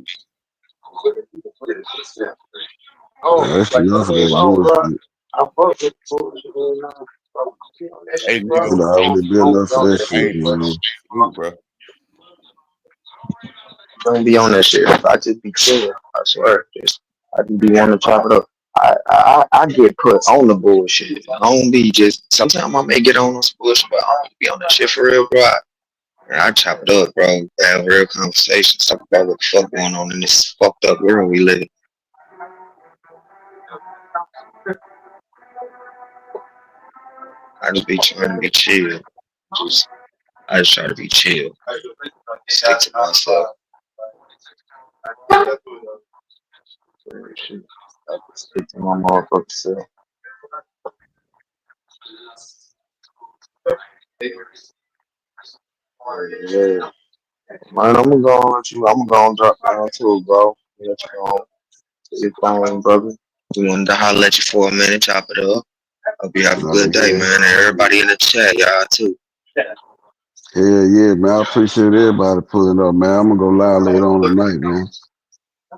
That's enough of that bullshit. Hey, It nigga, already been enough of that hey, shit, man. salute, bro. Don't be on that shit. I just be chilling. I swear. I just be wanting to chop it up. I get put on the bullshit. I don't be just. Sometimes I may get on some bullshit, but I don't be on that shit for real, bro. I chop it up, bro. Have real conversations. Talk about what the fuck going on in this fucked up world we live in. I just be trying to be chill. I just try to be chill. Stick to myself. Stick to my motherfucking self. Yeah. Man, I'm gonna go on with you. I'm gonna go and drop down too, bro. Let you go to your phone, brother. We wanted to holler at you for a minute, chop it up. Hope you have a good day, man. And everybody in the chat, y'all too. Hell yeah, man. I appreciate everybody pulling up, man. I'm gonna go live later on tonight, man.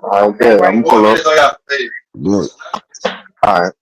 All right, good. I'm gonna pull up. Look. All right.